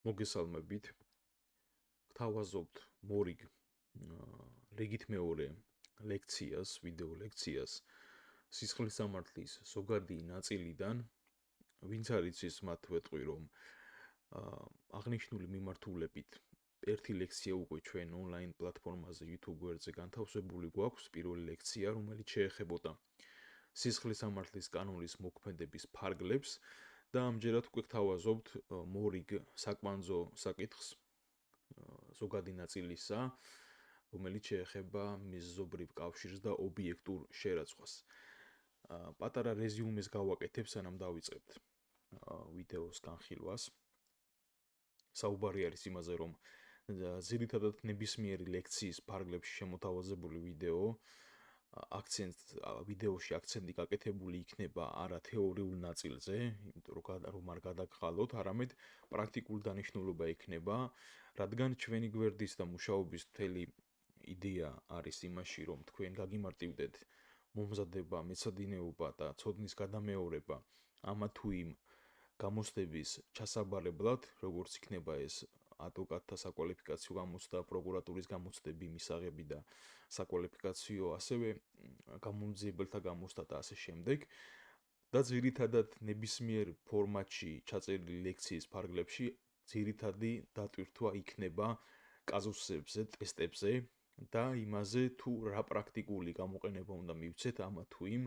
მოგესალმებით. გთავაზობთ მორიგ რიგით მეორე ლექციას, ვიდეო ლექციას სისხლის სამართლის ზოგადი ნაწილიდან. ვინც არის ის მათ ვეტყვი, რომ აღნიშნული მიმართულებით ერთი ლექცია უკვე ჩვენ ონლაინ პლატფორმაზე YouTube გვერდზე განთავსებული გვაქვს. პირველი ლექცია, რომელიც შეეხებოდა სისხლის სამართლის კანონის მოქმედების ფარგლებს და ამჯერად უკვე გთავაზობთ მორიგ საკვანძო საკითხს ზოგადი ნაწილისა, რომელიც შეეხება მიზეზობრივ კავშირს და ობიექტურ შერაცხვას. პატარა რეზიუმეს გავაკეთებ, სანამ დავიწყებთ ვიდეოს განხილვას. საუბარი არის იმაზე, რომ ძირითადად ნებისმიერი ლექციის ფარგლებში შემოთავაზებული ვიდეოში აქცენტი გაკეთებული იქნება არა თეორიულ ნაწილზე, იმიტომ რომ არ გადაგხალოთ, არამედ პრაქტიკული დანიშნულება იქნება, რადგან ჩვენი გვერდის და მუშაობის მთელი იდეა არის იმაში, რომ თქვენ გაგიმარტივდეთ მომზადება, მეცადინეობა და ცოდნის გადამეორება ამა თუ იმ გამოცდების ჩასაბარებლად, როგორც იქნება ეს ადვოკატთა საკვალიფიკაციო გამოცდა, პროკურატურის გამოცდები, მისაღები და საკვალიფიკაციო, ასევე გამომძიებელთა გამოცდა და ასე შემდეგ. და ძირითადად ნებისმიერ ფორმატში ჩაწერილი ლექციის ფარგლებში ძირითადი დატვირთვა იქნება კაზუსებზე, ტესტებზე და იმაზე, თუ რა პრაქტიკული გამოყენება უნდა მივცეთ ამა თუ იმ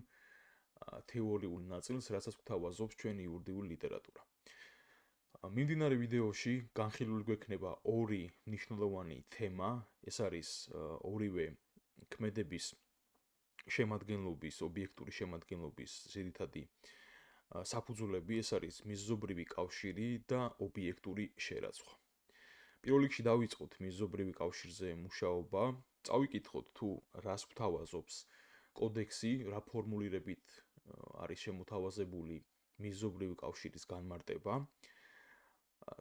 თეორიულ ნაწილს, რასაც გვთავაზობს ჩვენი იურიდიული ლიტერატურა. მიმდინარე ვიდეოში განხილული გვექნება ორი მნიშვნელოვანი თემა, ეს არის ორივე ქმედების შემადგენლობის, ობიექტური შემადგენლობის ძირითადი საფუძვლები, ეს არის მიზეზობრივი კავშირი და ობიექტური შერაცხვა. პირველ რიგში დავიწყოთ მიზეზობრივი კავშირზე მუშაობა, წავიკითხოთ თუ რას გვთავაზობს კოდექსი, რა ფორმულირებით არის შემოთავაზებული მიზეზობრივი კავშირის განმარტება.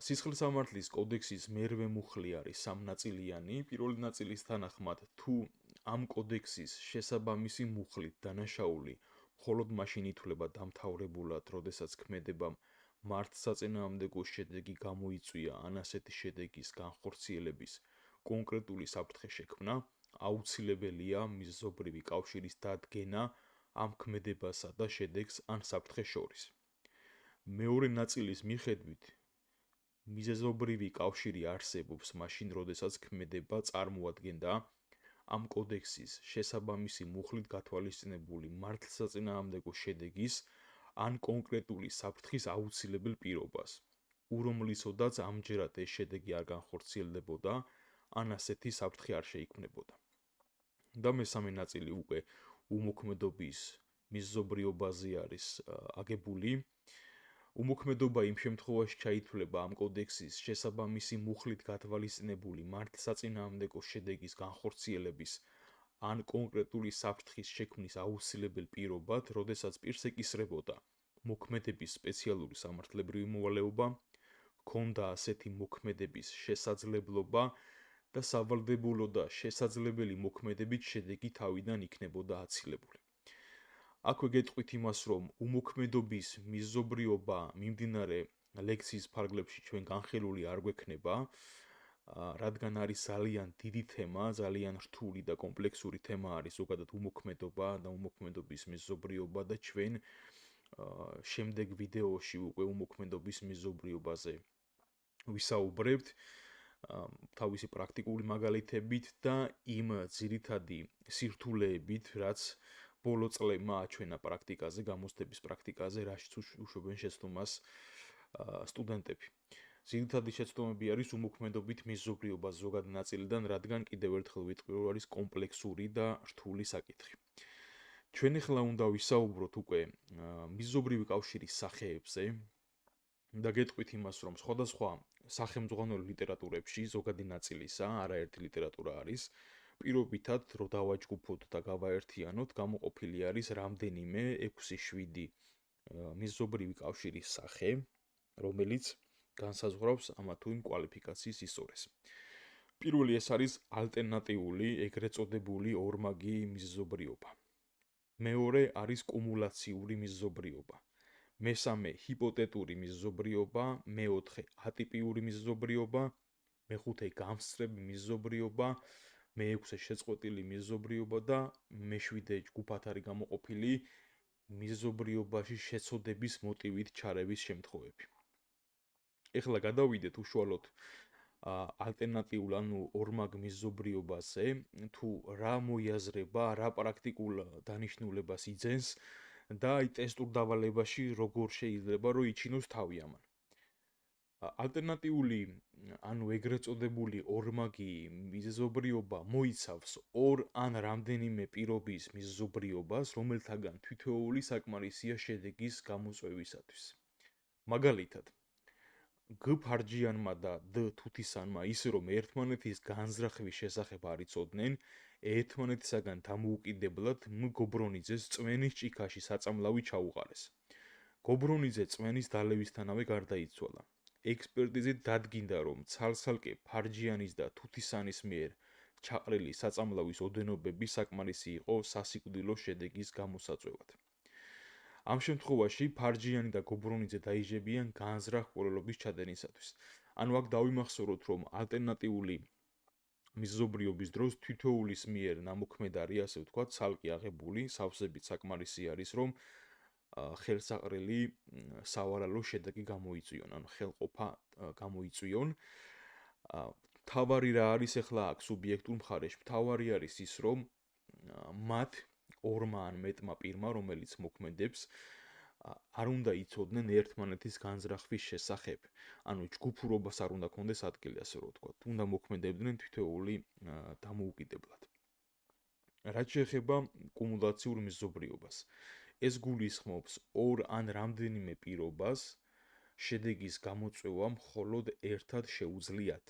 სისხლის სამართლის კოდექსის მერვე მუხლი არის სამნაწილიანი. პირველი ნაწილის თანახმად, თუ ამ კოდექსის შესაბამისი მუხლით დანაშაული მხოლოდ მაშინ ითვლება დამთავრებულად, როდესაც ქმედებამ მართლსაწინააღმდეგო შედეგი გამოიწვია ან ასეთი შედეგის განხორციელების კონკრეტული საფრთხე შექმნა, აუცილებელია მიზეზობრივი კავშირის დადგენა ამ ქმედებასა და შედეგს ან საფრთხეს შორის. მეორე ნაწილის მიხედვით, მიზეზობრივი კავშირი არსებობს მაშინ, როდესაც ქმედება წარმოადგენდა ამ კოდექსის შესაბამისი მუხლით გათვალისწინებული მართლსაწინააღმდეგო შედეგის ან კონკრეტული საფრთხის აუცილებელ პირობას, ურომლისოდაც ამჯერად ეს შედეგი არ განხორციელდებოდა, ან ასეთი საფრთხე არ შეიქმნებოდა. და მესამე ნაწილი უკვე უმოქმედობის მიზეზობრიობაზე არის აგებული. უმოქმედობა იმ შემთხვევაში ჩაითვლება ამ კოდექსის შესაბამისი მუხლით გათვალისწინებული მართლსაწინააღმდეგო შედეგის განხორციელების ან კონკრეტული საფრთხის შექმნის აუცილებელ პირობად, როდესაც პირს ეკისრებოდა მოქმედების სპეციალური სამართლებრივი მოვალეობა, ჰქონდა ასეთი მოქმედების შესაძლებლობა და სავალდებულო და შესაძლებელი მოქმედებით შედეგი თავიდან იქნებოდა აცილებული. აქვე გეტყვით იმას, რომ უმოქმედობის მიზეზობრიობა მიმდინარე ლექციის ფარგლებში ჩვენ განხილული არ გვექნება, რადგან არის ძალიან დიდი თემა, ძალიან რთული და კომპლექსური თემა არის ზოგადად უმოქმედობა და უმოქმედობის მიზეზობრიობა და ჩვენ შემდეგ ვიდეოში უკვე უმოქმედობის მიზეზობრიობაზე ვისაუბრებთ თავისი პრაქტიკული მაგალითებით და იმ ძირითადი სირთულეებით, რაც ბოლო წლებმა აჩვენა პრაქტიკაზე, გამოცდების პრაქტიკაზე, რაშიც უშვებენ შეცდომას სტუდენტები. ძირითადი შეცდომები არის უმოქმედობით მიზეზობრიობა ზოგადი ნაწილიდან, რადგან კიდევ ერთხელ ვიტყვი, რომ არის კომპლექსური და რთული საკითხი. ჩვენ ახლა უნდა ვისაუბროთ უკვე მიზეზობრივი კავშირის სახეებზე და გეტყვით იმას, რომ სხვადასხვა სახელმძღვანელო ლიტერატურებში ზოგადი ნაწილისა, არაერთი ლიტერატურა არის, პირობითად რომ დავაჯგუფოთ და გავაერთიანოთ, გამოყოფილი არის რამდენიმე 6-7 მიზეზობრივი კავშირის სახე, რომელიც განსაზღვრავს ამა თუ იმ კვალიფიკაციის ისტორიას. პირველი ეს არის ალტერნატიული, ეგრეთ წოდებული ორმაგი მიზეზობრიობა. მეორე არის კუმულაციური მიზეზობრიობა. მესამე ჰიპოტეტური მიზობრიობა, მეოთხე ატიპიური მიზობრიობა, მეხუთე გამსწრები მიზობრიობა, მეექვსე შეწყვეტილი მიზობრიობა და მეშვიდე ჯგუფად არის გამოყოფილი მიზობრიობაში შეცოდების მოტივით ჩარევის შემთხვევები. ეხლა გადავიდეთ უშუალოდ ალტერნატიულ ანუ ორმაგ მიზობრიობაზე, თუ რა მოიაზრება, რა პრაქტიკულ დანიშნულებას იძენს და აი ტესტურ დავალებაში როგორ შეიძლება რომ იჩინოს თავი ამან. ალტერნატიული ანუ ეგრეთ წოდებული ორმაგი მიზობრიობა მოიცავს ორ ან რამდენიმე პირობის მიზობრიობას, რომელთაგან თითოეული საკმარისია შედეგის გამოწვევისათვის. მაგალითად, G ფარჯიანმა და D თუთისანმა ისე რომ ერთმანეთის განზრახვის შესახებ არ იცოდნენ, ერთმანეთისაგან დამოუკიდებლად M გობრონიძეს წვენის ჭიქაში საწამლავი ჩაუყარეს. გობრონიძე წვენის დალევისთანავე გარდაიცვალა. ექსპერტიზით დადგინდა, რომ ცალსალკე ფარჯიანის და თუთისანის მიერ ჩაყრილი საწამლავის ოდენობები საკმარისი იყო სასიკვდილო შედეგის გამოსაწვევად. ამ შემთხვევაში ფარჯიანი და გობრონიძე დაიჯებიან განზრახ ყოლობის ჩადენისათვის. ანუ აქ დავიმახსოვროთ, რომ ალტერნატიული მიზობრიობის დროს თითოეულის მიერ ნამოქმედარი, ასე ვთქვათ, ცალკე აღებული, სავსებით საკმარისი არის, რომ ხელსაყრელი სავალალო შედეგი გამოიწვიონ, ანუ ხელყოფა გამოიწვიონ. მთავარი რა არის ახლა აქ სუბიექტურ მხარეში? მთავარი არის ის, რომ მათ ორმა ან მეტმა პირმა, რომელიც მოქმედებს, არ უნდა იცოდნენ ერთმანეთის განზრახვის შესახებ. ანუ ჯგუფურობას არ უნდა ქონდეს ადგილი, ასე რომ ვთქვათ. უნდა მოქმედებდნენ თითოეული დამოუკიდებლად. რაც შეეხება კუმულაციურ მიზობრიობას, ეს გულისხმობს ორ ან რამდენიმე პირობას შედეგის გამოწვევა მხოლოდ ერთად შეუძლიათ.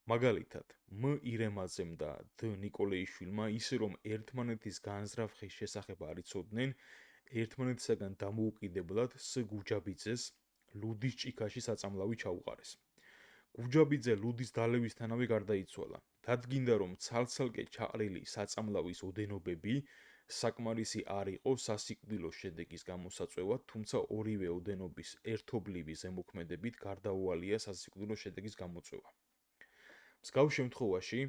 მაგალითად, M ირემაძემ და D ნიკოლეიშვილმა ისე რომ ერთმანეთის განზრახვის შესახებ არ იცოდნენ, ერთმანეთისაგან დამოუკიდებლად S გუჯაბიძეს ლუდის ჭიქაში საწამლავი ჩაუყარეს. გუჯაბიძე ლუდის დალევისთანავე გარდაიცვალა. დადგინდა, რომ ცალსალკე ჩაყრილი საწამლავის ოდენობები საკმარისი არ იყო სასიკვდილო შედეგის გამოსაწვევად, თუმცა ორივე ოდენობის ერთობლივი ზემოქმედებით გარდაუვალია სასიკვდილო შედეგის გამოწვევა. მსგავს შემთხვევაში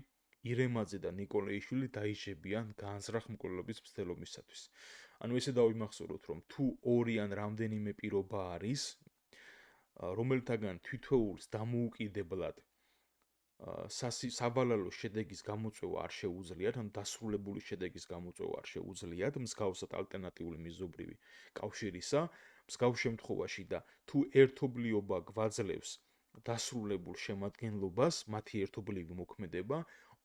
ირემაძე და ნიკოლეიშვილი დაიჯებიან განზრახ მკვლელობის მცდელობისათვის. ანუ ესე დავიმახსოვროთ, რომ თუ ორი ან რამდენიმე პირობა არის, რომელთაგან თითოეულს დამოუკიდებლად სავალალო შედეგის გამოწვევა არ შეუძლიათ, ანუ დასრულებული შედეგის გამოწვევა არ შეუძლიათ, მსგავსად ალტერნატიული მიზობრივი კავშირისა, მსგავს შემთხვევაში და თუ ერთობლიობა გვაძლევს დასრულებულ შემადგენლობას, მათი ერთობლივი მოქმედება,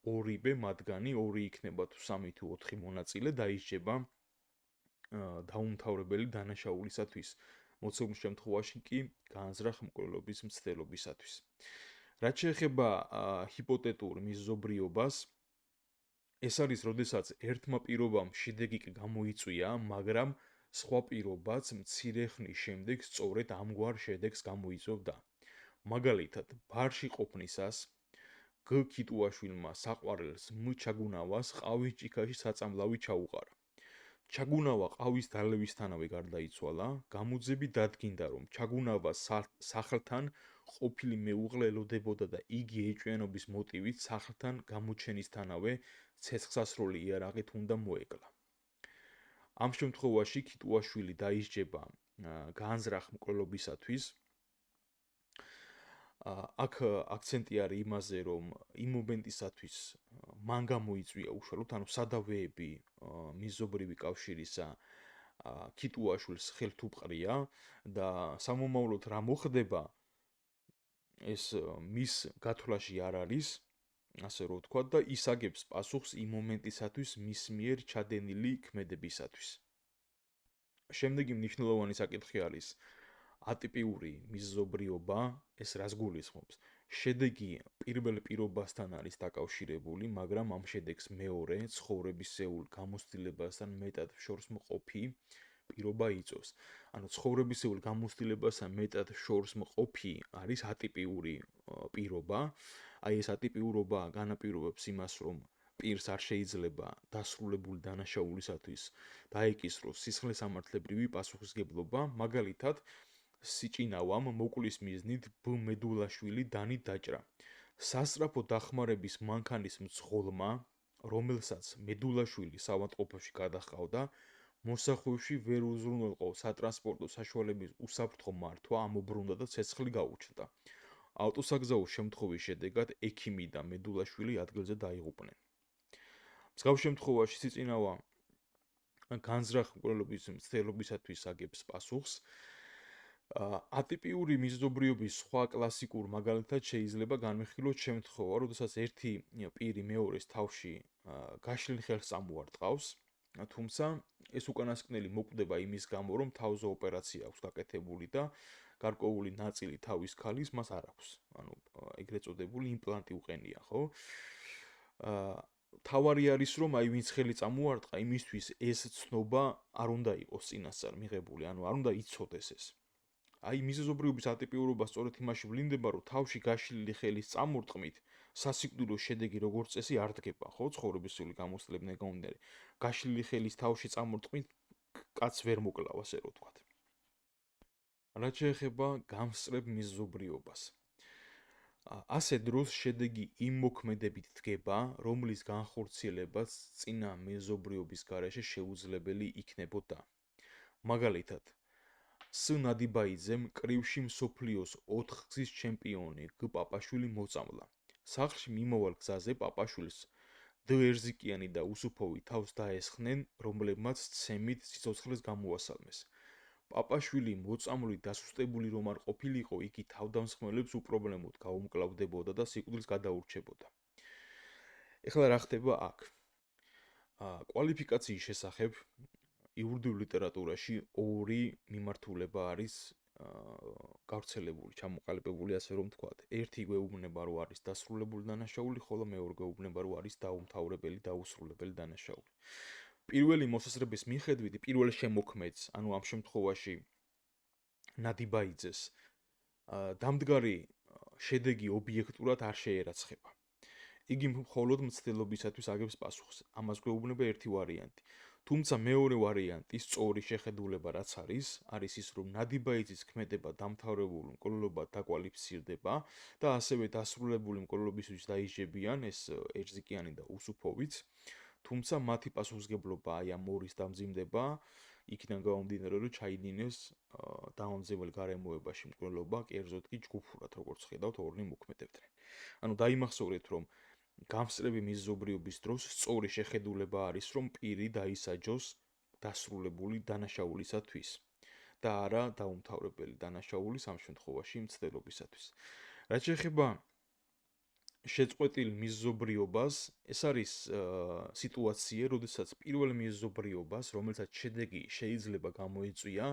ორივე მათგანი, ორი იქნება თუ სამი თუ ოთხი მონაწილე დაიჯება დაუმთავრებელი დანაშაულისათვის, მოცემულ შემთხვევაში კი განზრახ მკვლელობის მცდელობისათვის. რაც შეეხება ჰიპოტეტურ მიზობრიობას, ეს არის, როდესაც ერთმა პირობამ შედეგი გამოიწვია, მაგრამ სხვა პირობაც მცირე ხნის შემდეგ სწორედ ამგვარ შედეგს გამოიწვევდა. მაგალითად, ბარში ყოფნისას G ქიტუაშვილმა საყვარელს M ჩაგუნავას ყავის ჭიქაში საწამლავი ჩაუყარა. ჩაგუნავა ყავის დალევისთანავე გარდაიცვალა, გამოძები დადგინდა, რომ ჩაგუნავას სახლთან ყოფილი მეუღლე ელოდებოდა და იგი ეჭვიანობის მოტივით სახლთან გამოჩენისთანავე ცეცხლსასროლი იარაღით უნდა მოეკლა. ამ შემთხვევაში ქიტუაშვილი დაისჯება განზრახ მკვლელობისათვის. აქ აქცენტი არის იმაზე, რომ იმ მომენტისათვის მან გამოიწვია უშუალოდ, ანუ სადავეები მიზობრივი კავშირისა ქიტუაშვილს ხელთუპყრია და სამომავლოდ რა მოხდება, ეს მის გათვლაში არ არის, ასე რომ ვთქვათ, და ის აგებს პასუხს იმ მომენტისათვის მის მიერ ჩადენილი ქმედებისათვის. შემდეგი მნიშვნელოვანი საკითხი არის ატიპიური მიზობრიობა, ეს რას გულისხმობს? შედეგი პირველ პირობასთან არის დაკავშირებული, მაგრამ ამ შედეგს მეორე ცხოვრებისეულ გამოცდილებასთან მეტად შორს მყოფი პირობა იწვევს. ანუ ცხოვრებისეულ გამოცდილებასთან მეტად შორს მყოფი არის ატიპიური პირობა. აი ეს ატიპიურობა განაპირობებს იმას, რომ პირს არ შეიძლება დასრულებული დანაშაულისათვის დაეკისროს სისხლესამართლებრივი პასუხისგებლობა, მაგალითად, სიჭინავამ მოკვლის მიზნით ბ. მედულაშვილი დანით დაჭრა. სასწრაფო დახმარების მანქანის მძღოლმა, რომელსაც მედულაშვილი საავადმყოფოში გადაჰყავდა, მოსახვევში ვერ უზრუნველყო სატრანსპორტო საშუალების უსაფრთხო მართვა, ამობრუნდა და ცეცხლი გაუჩნდა. ავტოსაგზაო შემთხვევის შედეგად ექიმი და მედულაშვილი ადგილზე დაიღუპნენ. მსგავს შემთხვევაში სიწინავა განზრახ მკვლელობის მცდელობისათვის აგებს პასუხს. ატიპიური მიზიდობრიობის სხვა კლასიკურ მაგალითად შეიძლება განვიხილოთ შემთხვევა, როდესაც ერთი პირი მეორეს თავში გაშლილ ხელს წამოარტყავს, თუმცა ეს უკანასკნელი მოკვდება იმის გამო, რომ თავზე ოპერაცია აქვს გაკეთებული და გარკვეული ნაწილი თავის ქალის მას არ აქვს. ანუ ეგრეთ წოდებული იმპლანტი უყენია, ხო? თავარი არის, რომ აი ვინც ხელი წამოარტყა, იმისთვის ეს ცნობა არ უნდა იყოს წინასწარ მიღებული, ანუ არ უნდა იცოდეს ეს. აი მიზეზობრიობის ატიპიურობა სწორედ იმაში ვლინდება, რომ თავში გაშლილი ხელის წამორტყმით სასიკვდილო შედეგი როგორც წესი არ დგება, ხო, ცხოვრებისული გამოცდილებიდან გამომდინარე. გაშლილი ხელის თავში წამორტყმით კაც ვერ მოკლავ, ასე რომ ვთქვათ. რაც შეეხება გამსწრებ მიზეზობრიობას. ასე დროს შედეგი იმ მოქმედებით დგება, რომლის განხორციელებაც წინა მეზობრიობის გარეშე შეუძლებელი იქნებოდა. მაგალითად, ს. ნადიბაიძემ კრივში მსოფლიოს 4 გზის ჩემპიონი გ. პაპაშვილი მოწამლა. სახლში მიმავალ გზაზე პაპაშვილს დ. ერზიკიანი და უსუფოვი თავს დაესხნენ, რომლებმაც ცემით სიცოცხლეს გამოასალმეს. პაპაშვილი მოწამვლით დასუსტებული რომ არ ყოფილიყო, იგი თავდამსხმელებს უპრობლემოდ გაუმკლავდებოდა და სიკვდილს გადაურჩებოდა. ეხლა რა ხდება აქ? კვალიფიკაციის შესახებ იურიდიულ ლიტერატურაში ორი მიმართულება არის გავრცელებული, ჩამოყალიბებული, ასე რომ ვთქვათ. ერთი გვეუბნება, რომ არის დასრულებული დანაშაული, ხოლო მეორე გვეუბნება, რომ არის დაუმთავრებელი, დაუსრულებელი დანაშაული. პირველი მოსასწრების მიხედვით, პირველ შემოქმედს, ანუ ამ შემთხვევაში ნადიბაიძეს, დამდგარი შედეგი ობიექტურად არ შეერაცხება. იგი მხოლოდ მცდელობისათვის აგებს პასუხს. ამას გვეუბნება ერთი ვარიანტი. თუმცა მეორე ვარიანტი, სწორი შეხედულება რაც არის ის, რომ ნადიბაიძის ქმედება დამთავრებული მკვლელობად დაკვალიფიცირდება და ასევე დასრულებული მკვლელობისთვის დაიჯებიან ეს ერზიკიანი და უსუფოვიც. თუმცა მათი პასუხისგებლობა აი ამ ორის დამძიმდება, იქიდან გამომდინარე, რომ ჩაიდინეს დამამძიმებელ გარემოებაში მკვლელობა, კერძოდ კი ჯგუფურად, როგორც ხედავთ, ორნი მოქმედებდნენ. ანუ დაიმახსოვრეთ, რომ გამსწრები მიზეზობრიობის დროს სწორი შეხედულება არის, რომ პირი დაისაჯოს დასრულებული დანაშაულისათვის და არა დაუმთავრებელი დანაშაულის ამ შემთხვევაში მცდელობისათვის. რაც შეეხება შეწყვეტილ მიზეზობრიობას, ეს არის სიტუაცია, როდესაც პირველ მიზეზობრიობას, რომელსაც შედეგი შეიძლება გამოეწვია,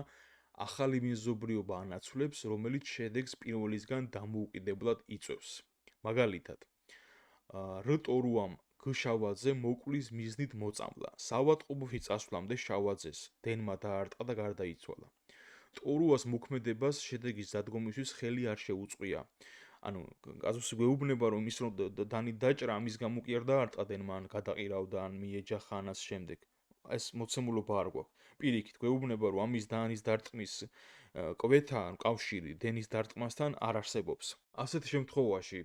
ახალი მიზეზობრიობა ანაცვლებს, რომელიც შედეგს პირველისგან დამოუკიდებლად იწვევს. მაგალითად, რ. ტორუამ გ. შავაძე მოკვლის მიზნით მოწამლა. საავადმყოფოში წასვლამდე შავაძეს დენმა დაარტყა და გარდაიცვალა. ტორუას მოქმედებას შედეგის დადგომისთვის ხელი არ შეუწყია. ანუ კაზუსი გვეუბნება, რომ ის რომ დანით დაჭრა, ამის გამო კი არ დაარტყა დენმა, ან გადაყირავდა, ან მიეჯახა ანას შემდეგ. ეს მოცემულობა არ გვაქვს. პირიქით გვეუბნება, რომ ამის დანის დარტყმის კვეთა, ან კავშირი დენის დარტყმასთან არ არსებობს. ასეთ შემთხვევაში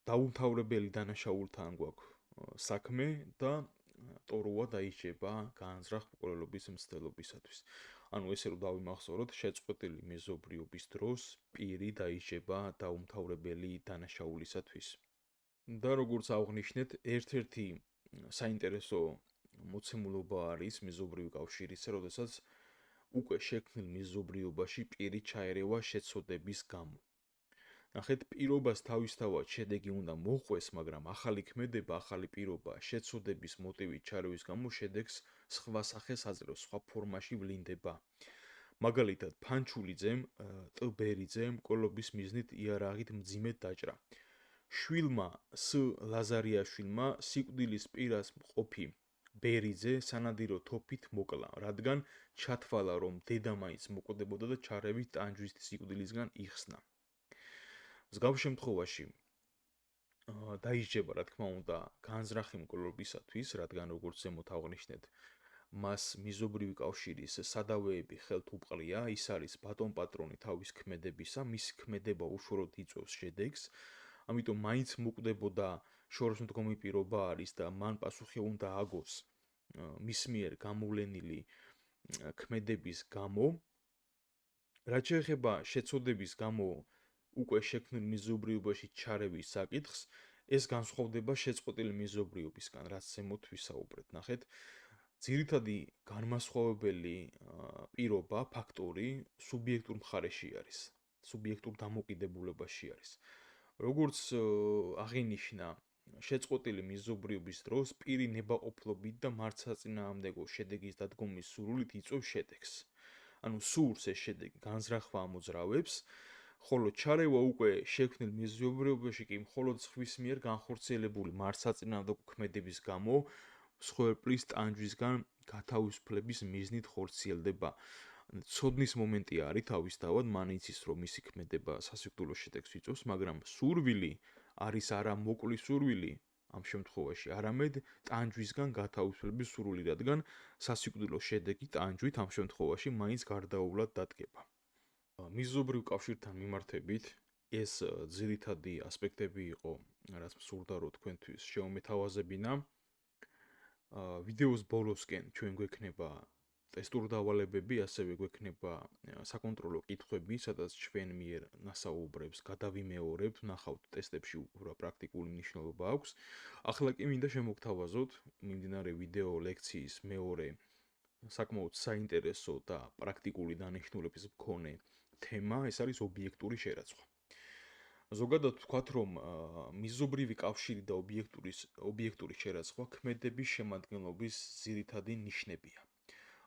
დაუმთავრებელი დანაშაულთან გვაქვს საქმე და ტორუა დაიჭება განზრახ მკვლელობის მცდელობისათვის. ანუ ესე რომ დავიმახსოვროთ, შეწყვეტილი მეზობრიობის დროს პირი დაიჭება დაუმთავრებელი დანაშაულისათვის. და როგორც აღვნიშნეთ, ერთ-ერთი საინტერესო მოცემულობა არის მეზობრივი კავშირისა, როდესაც უკვე შექმნილ მეზობრიობაში პირი ჩაერევა შეცოდების გამო. ნახეთ, პირობას თავისთავად შედეგი უნდა მოჰყვეს, მაგრამ ახალი ქმედება, ახალი პირობა შეცოდების მოტივით ჩარევის გამო შედეგს სხვა სახეს აძლევს, სხვა ფორმაში ვლინდება. მაგალითად, ფანჩულიძემ, ტ. ბერიძემ მკვლელობის მიზნით იარაღით მძიმედ დაჭრა. შვილმა ს. ლაზარიაშვილმა სიკვდილის პირას მყოფი ბერიძე სანადირო თოფით მოკლა, რადგან ჩათვალა, რომ დედა მაინც მოკვდებოდა და ჩარევით ტანჯვის სიკვდილისგან იხსნა. მსგავს შემთხვევაში დაისჯება, რა თქმა უნდა, განზრახი მკვლელობისათვის, რადგან როგორც ზემოთ აღვნიშნეთ, მას მიზობრივი კავშირის სადავეები ხელთ უპყრია, ის არის ბატონ-პატრონი თავის ქმედებისა, მისი ქმედება უშუალოდ იწვევს შედეგს, ამიტომ მაინც მოკვდებოდა შორისმდგომი პირობა არის და მან პასუხი უნდა აგოს მის მიერ გამოვლენილი ქმედების გამო. რაც შეეხება შეცოდების გამო უკვე შექმნილ მიზობრიობაში ჩარევის საკითხს, ეს განსხვავდება შეწყვეტილი მიზობრიობისგან, რაც ზემოთ ვისაუბრეთ. ნახეთ, ძირითადი განმასხვავებელი პირობა, ფაქტორი სუბიექტურ მხარეში არის, სუბიექტურ დამოკიდებულებაში არის. როგორც აღინიშნა, შეწყვეტილი მიზობრიობის დროს პირი ნებაყოფლობით და მართლსაწინააღმდეგო შედეგის დადგომის სურვილით იწვევს შედეგს. ანუ სურს ეს შედეგი განზრახვა ამოძრავებს, ხოლო ჩარევა უკვე შექმნილ მიზობრიობაში კი მხოლოდ სხვის მიერ განხორციელებული მართლსაწინააღმდეგო ქმედების გამო მსხვერპლის ტანჯვისგან გათავისუფლების მიზნით ხორციელდება. ცოდნის მომენტი არის თავისთავად, მან იცის, რომ მისი ქმედება სასიკვდილო შედეგს იწვევს, მაგრამ სურვილი არის არა მოკვლის სურვილი ამ შემთხვევაში, არამედ ტანჯვისგან გათავისუფლების სურვილი, რადგან სასიკვდილო შედეგი ტანჯვით ამ შემთხვევაში მაინც გარდაუვლად დადგება. მიზობრივ კავშირთან მიმართებით ეს ძირითადი ასპექტები იყო, რაც მსურდა რომ თქვენთვის შევმეთავაზებინა. ვიდეოს ბოლოსკენ ჩვენ გვექნება ტესტურ დავალებები, ასევე გვექნება საკონტროლო კითხვები, სადაც ჩვენ მიერ ნასაუბრებს გადავიმეორებთ, ნახავთ ტესტებში უფრო პრაქტიკული მნიშვნელობა აქვს. ახლა კი მინდა შემოგთავაზოთ მიმდინარე ვიდეო ლექციის მეორე საკმაოდ საინტერესო და პრაქტიკული დანიშნულების მქონე თემა, ეს არის ობიექტური შერაცხვა. ზოგადად ვთქვათ, რომ მიზობრივი კავშირი და ობიექტური შერაცხვა ქმედების შემადგენლობის ძირითადი ნიშნებია.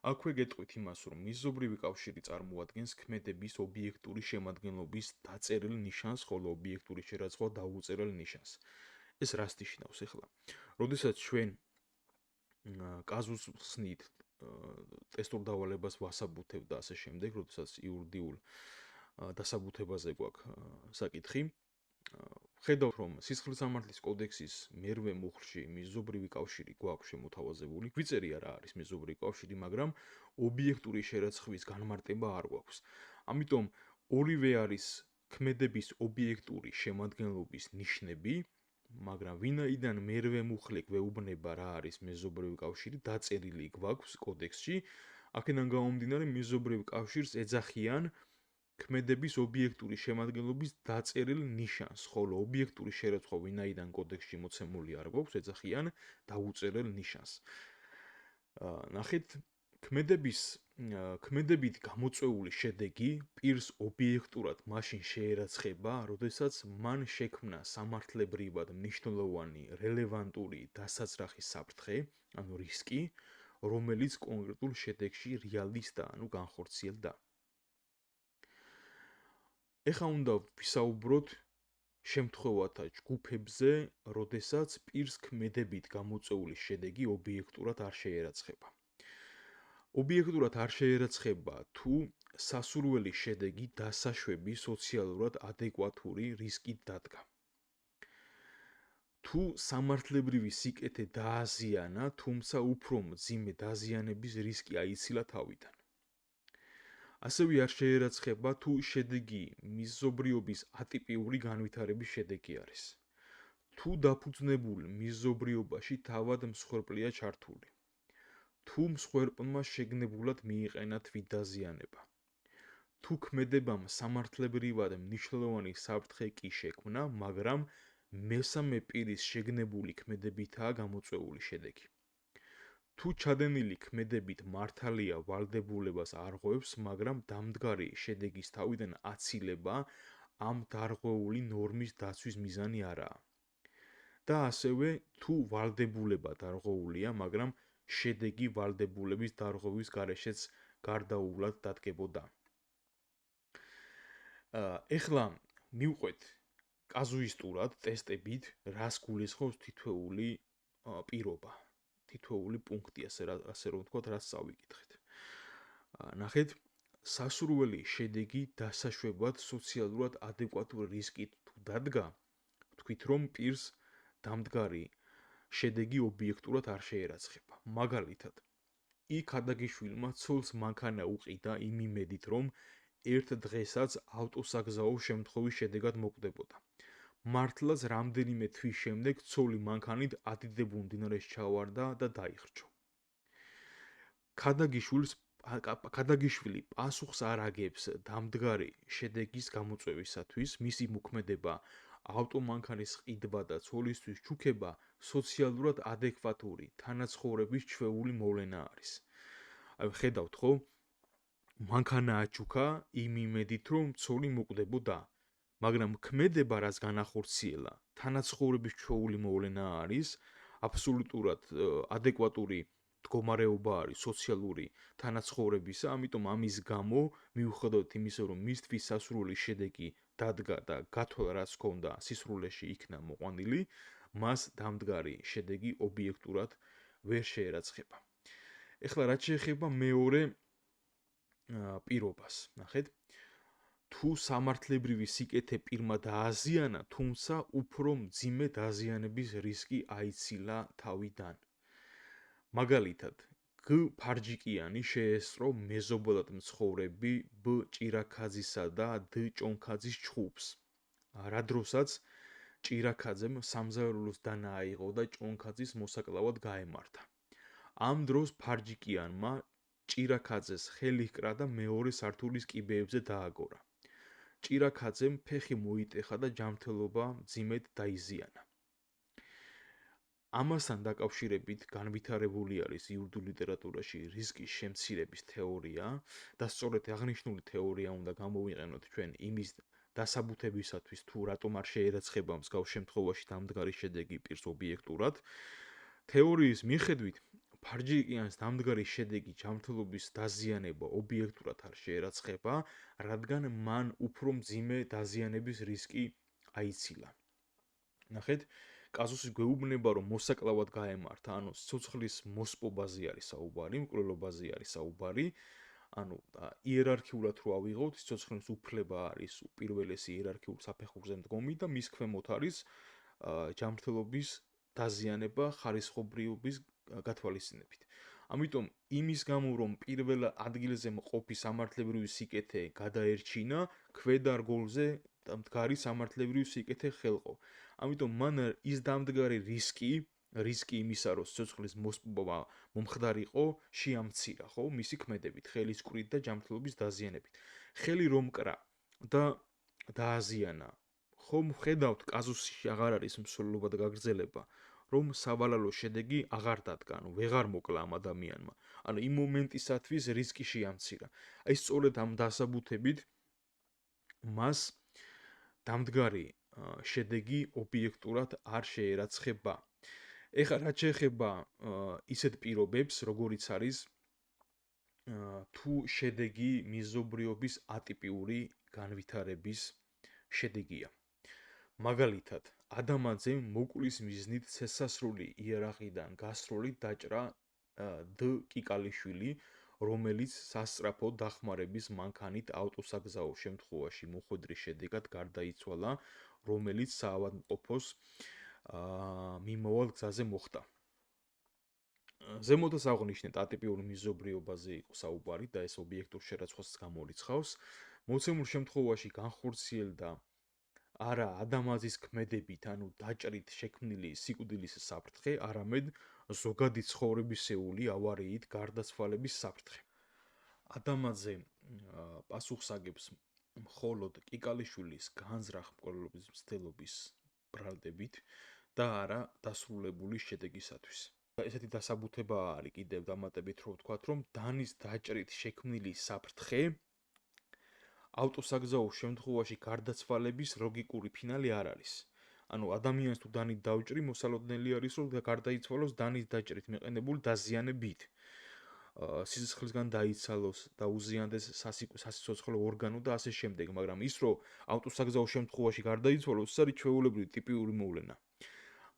აქვე გეტყვით იმას, რომ მიზობრივი კავშირი წარმოადგენს ქმედების ობიექტური შემადგენლობის დაწერილ ნიშანს, ხოლო ობიექტური შერაცხვა დაუწერელ ნიშანს. ეს რას ნიშნავს ახლა? როდესაც ჩვენ კაზუსს ხსნით, ტესტურ დავალებას ვასაბუთებთ და ასე შემდეგ, როდესაც იურიდიულ დასაბუთებაზე გვაქვს საკითხი. ხედავთ, რომ სისხლისამართლის კოდექსის მერვე მუხლში მიზობრივი კავშირი გვაქვს შემოთავაზებული. გვიწერია რა არის მიზობრივი კავშირი, მაგრამ ობიექტური შერაცხვის განმარტება არ გვაქვს. ამიტომ ორივე არის ქმედების ობიექტური შემადგენლობის ნიშნები, მაგრამ ვინაიდან მერვე მუხლი გვეუბნება რა არის მეზობრივი კავშირი, დაწერილი გვაქვს კოდექსში, აქედან გამომდინარე მეზობრივ კავშირს ეძახიან ქმედების ობიექტური შემადგენლობის დაწერილ ნიშანს, ხოლო ობიექტური შერაცხვა ვინაიდან კოდექსში მოცემული არ გვაქვს, ეძახიან დაუწერელ ნიშანს. ნახეთ, ქმედებით გამოწვეული შედეგი პირს ობიექტურად მაშინ შეერაცხება, როდესაც მან შექმნა სამართლებრივად მნიშვნელოვანი რელევანტური დასაძრახის საფრთხე, ანუ რისკი, რომელიც კონკრეტულ შედეგში რეალისტა, ანუ განხორციელდა. ეხლა უნდა ვისაუბროთ შემთხვევათა ჯგუფებზე, როდესაც პირს ქმედებით გამოწვეული შედეგი ობიექტურად არ შეერაცხება. ობიექტურად არ შეერაცხება, თუ სასურველი შედეგი დასაშვები სოციალურად ადეკვატური რისკით დადგა. თუ სამართლებრივი სიკეთე დააზიანა, თუმცა უფრო მძიმე დაზიანების რისკი აიცილა თავიდან. ასევე არ შეერაცხება, თუ შედეგი მიზობრიობის ატიპიური განვითარების შედეგი არის. თუ დაფუძნებულ მიზობრიობაში თავად მსხვერპლია ჩართული. თუ მსხვერპლმა შეგნებულად მიიყენა თვითდაზიანება. თუ ქმედებამ სამართლებრივად მნიშვნელოვანი საფრთხე კი შექმნა, მაგრამ მესამე პირის შეგნებული ქმედებითაა გამოწვეული შედეგი. თუ ჩადენილი ქმედებით მართალია ვალდებულებას არღვევს, მაგრამ დამდგარი შედეგის თავიდან აცილება ამ დარღვეული ნორმის დაცვის მიზანი არაა. და ასევე თუ ვალდებულება დარღვეულია, მაგრამ შედეგი ვალდებულების დარღვევის გარეშეც გარდაუვლად დადგებოდა. ეხლა მივყვეთ კაზუისტურად ტესტებით, რას გულისხმობს თითოეული პირობა, თითოეული პუნქტი, ასე რომ ვთქვათ, რაც წავიკითხეთ. ნახეთ, სასურველი შედეგი დასაშვებად სოციალურად ადეკვატური რისკით თუ დადგა, თქვით, რომ პირს დამდგარი შედეგი ობიექტურად არ შეერაცხება. მაგალითად, იქ ქადაგიშვილმა ცოლს მანქანა უყიდა იმ იმედით, რომ ერთ დღესაც ავტოსაგზაო შემთხვევის შედეგად მოკვდებოდა. მართლაც რამდენიმე თვის შემდეგ ცოლი მანქანით ადიდებულ მდინარეში ჩავარდა და დაიხრჩო. ქადაგიშვილი პასუხს არ აგებს დამდგარი შედეგის გამოწვევისათვის, მისი მოქმედება ავტომანქანის ყიდვა და ცოლისთვის ჩუქება სოციალურად ადეკვატური თანაცხოვრების ჩვეული მოვლენა არის. აი ხედავთ ხო? მანქანა აჩუქა იმ იმედით, რომ ცოლი მოკვდებოდა, მაგრამ ქმედება რაც განახორციელა, თანაცხოვრების ჩვეული მოვლენა არის, აბსოლუტურად ადეკვატური მდგომარეობა არის სოციალური თანაცხოვრებისა, ამიტომ ამის გამო მიუხედავად იმისა, რომ მისთვის სასურველი შედეგი დადგა და გათვალა რაც ჰქონდა სისრულეში იქნა მოყვანილი, მას დამდგარი შედეგი ობიექტურად ვერ შეერაცხება. ეხლა რაც შეეხება მეორე პირობას, ნახეთ, თუ სამართლებრივი სიკეთე პირმა დააზიანა, თუმცა უფრო მძიმე დაზიანების რისკი აიცილა თავიდან. მაგალითად, გ ფარჯიკიანი შეესწრო მეზობლად მცხოვრები ბ ჭირაქაძისა და დ ჭონქაძის ჩხუბს. რა დროსაც ჭირაქაძემ სამზარეულოს დანა აიღო და ჭონქაძის მოსაკლავად გაემართა. ამ დროს ფარჯიკიანმა ჭირაქაძეს ხელი ჰკრა და მეორე სართულის კიბეებზე დააგორა. ჭირაქაძემ ფეხი მოიტეხა და ჯანმრთელობა მძიმედ დაიზიანა. ამასთან დაკავშირებით განვითარებული არის იურიდიულ ლიტერატურაში რისკის შემცირების თეორია და სწორედ აღნიშნული თეორია უნდა გამოვიყენოთ ჩვენ იმის დასაბუთებისათვის, თუ რატომ არ შეერაცხება მსგავს შემთხვევაში დამდგარი შედეგი პირს ობიექტურად. თეორიის მიხედვით, ფარჯიკიანს დამდგარი შედეგი ჯანმრთელობის დაზიანება ობიექტურად არ შეერაცხება, რადგან მან უფრო მძიმე დაზიანების რისკი აიცილა. ნახეთ, კაზუსი გვეუბნება, რომ მოსაკლავად გაემართა, ანუ სიცოცხლის მოსპობაზე არის საუბარი, მკვლელობაზე არის საუბარი, ანუ იერარქიულად რო ავიღოთ, სიცოცხლის უფლება არის უპირველესი იერარქიულ საფეხურზე მდგომი და მის ქვემოთ არის ჯანმრთელობის დაზიანება ხარისხობრივობის გათვალისწინებით. ამიტომ იმის გამო, რომ პირველ ადგილზე მყოფი სამართლებრივი სიკეთე გადაერჩინა, ქვედა რგოლზე დამდგარი სამართლებრივი სიკეთე ხელყო. ამიტომ მან ის დამდგარი რისკი იმისა, რომ სიცოცხლის მოსპობა მომხდარიყო, შეამცირა, ხო, მისი ქმედებით, ხელის კვრით და ჯანმრთელობის დაზიანებით. ხელი რომ კრა და დააზიანა, ხომ ხედავთ, კაზუსში აღარ არის მსვლელობა და გაგრძელება, რომ სავალალო შედეგი აღარ დადგა, ანუ ვეღარ მოკლა ამ ადამიანმა. ანუ იმ მომენტისათვის რისკი შეამცირა. აი სწორედ ამ დასაბუთებით მას დამდგარი შედეგი ობიექტურად არ შეერაცხება. ეხლა რაც შეეხება ისეთ პირობებს, როგორიც არის თუ შედეგი მიზობრიობის ატიპიური განვითარების შედეგია. მაგალითად, ადამაძემ მოკვლის მიზნით ცესასრული იარაღიდან გასროლით დაჭრა დ კიკალიშვილი, რომელიც სასწრაფო დახმარების მანქანით ავტოსაგზაო შემთხვევაში მოხვედრის შედეგად გარდაიცვალა, რომელიც საავადმყოფოს მიმავალ გზაზე მოხდა. ზემოდაც აღნიშნეთ ატიპიური მიზობრიობაზე იყო საუბარი და ეს ობიექტურ შერაცხვას გამორიცხავს. მოცემულ შემთხვევაში განხორციელდა არა ადამაზის ქმედებით, ანუ დაჭრით შექმნილი სიკვდილის საფრთხე, არამედ ზოგადი ცხოვრებისეული ავარიით გარდაცვალების საფრთხე. ადამაძე პასუხს აგებს მხოლოდ კიკალიშვილის განზრახ მკვლელობის მცდელობის ბრალდებით და არა დასრულებული შედეგისათვის. ესეთი დასაბუთება არის კიდევ დამატებით რო ვთქვათ, რომ დანის დაჭრით შექმნილი საფრთხე ავტოსაგზაო შემთხვევაში გარდაცვალების ლოგიკური ფინალი არ არის. ანუ ადამიანს თუ დანით დავჭრი, მოსალოდნელი არის, რომ გარდაიცვალოს დანის დაჭრით მიყენებული დაზიანებით. სიცოცხლისგან დაიცალოს, დაუზიანდეს სასიცოცხლო ორგანო და ასე შემდეგ, მაგრამ ის რომ ავტოსაგზაო შემთხვევაში გარდაიცვალოს, ეს არის ჩვეულებრივი ტიპიური მოვლენა.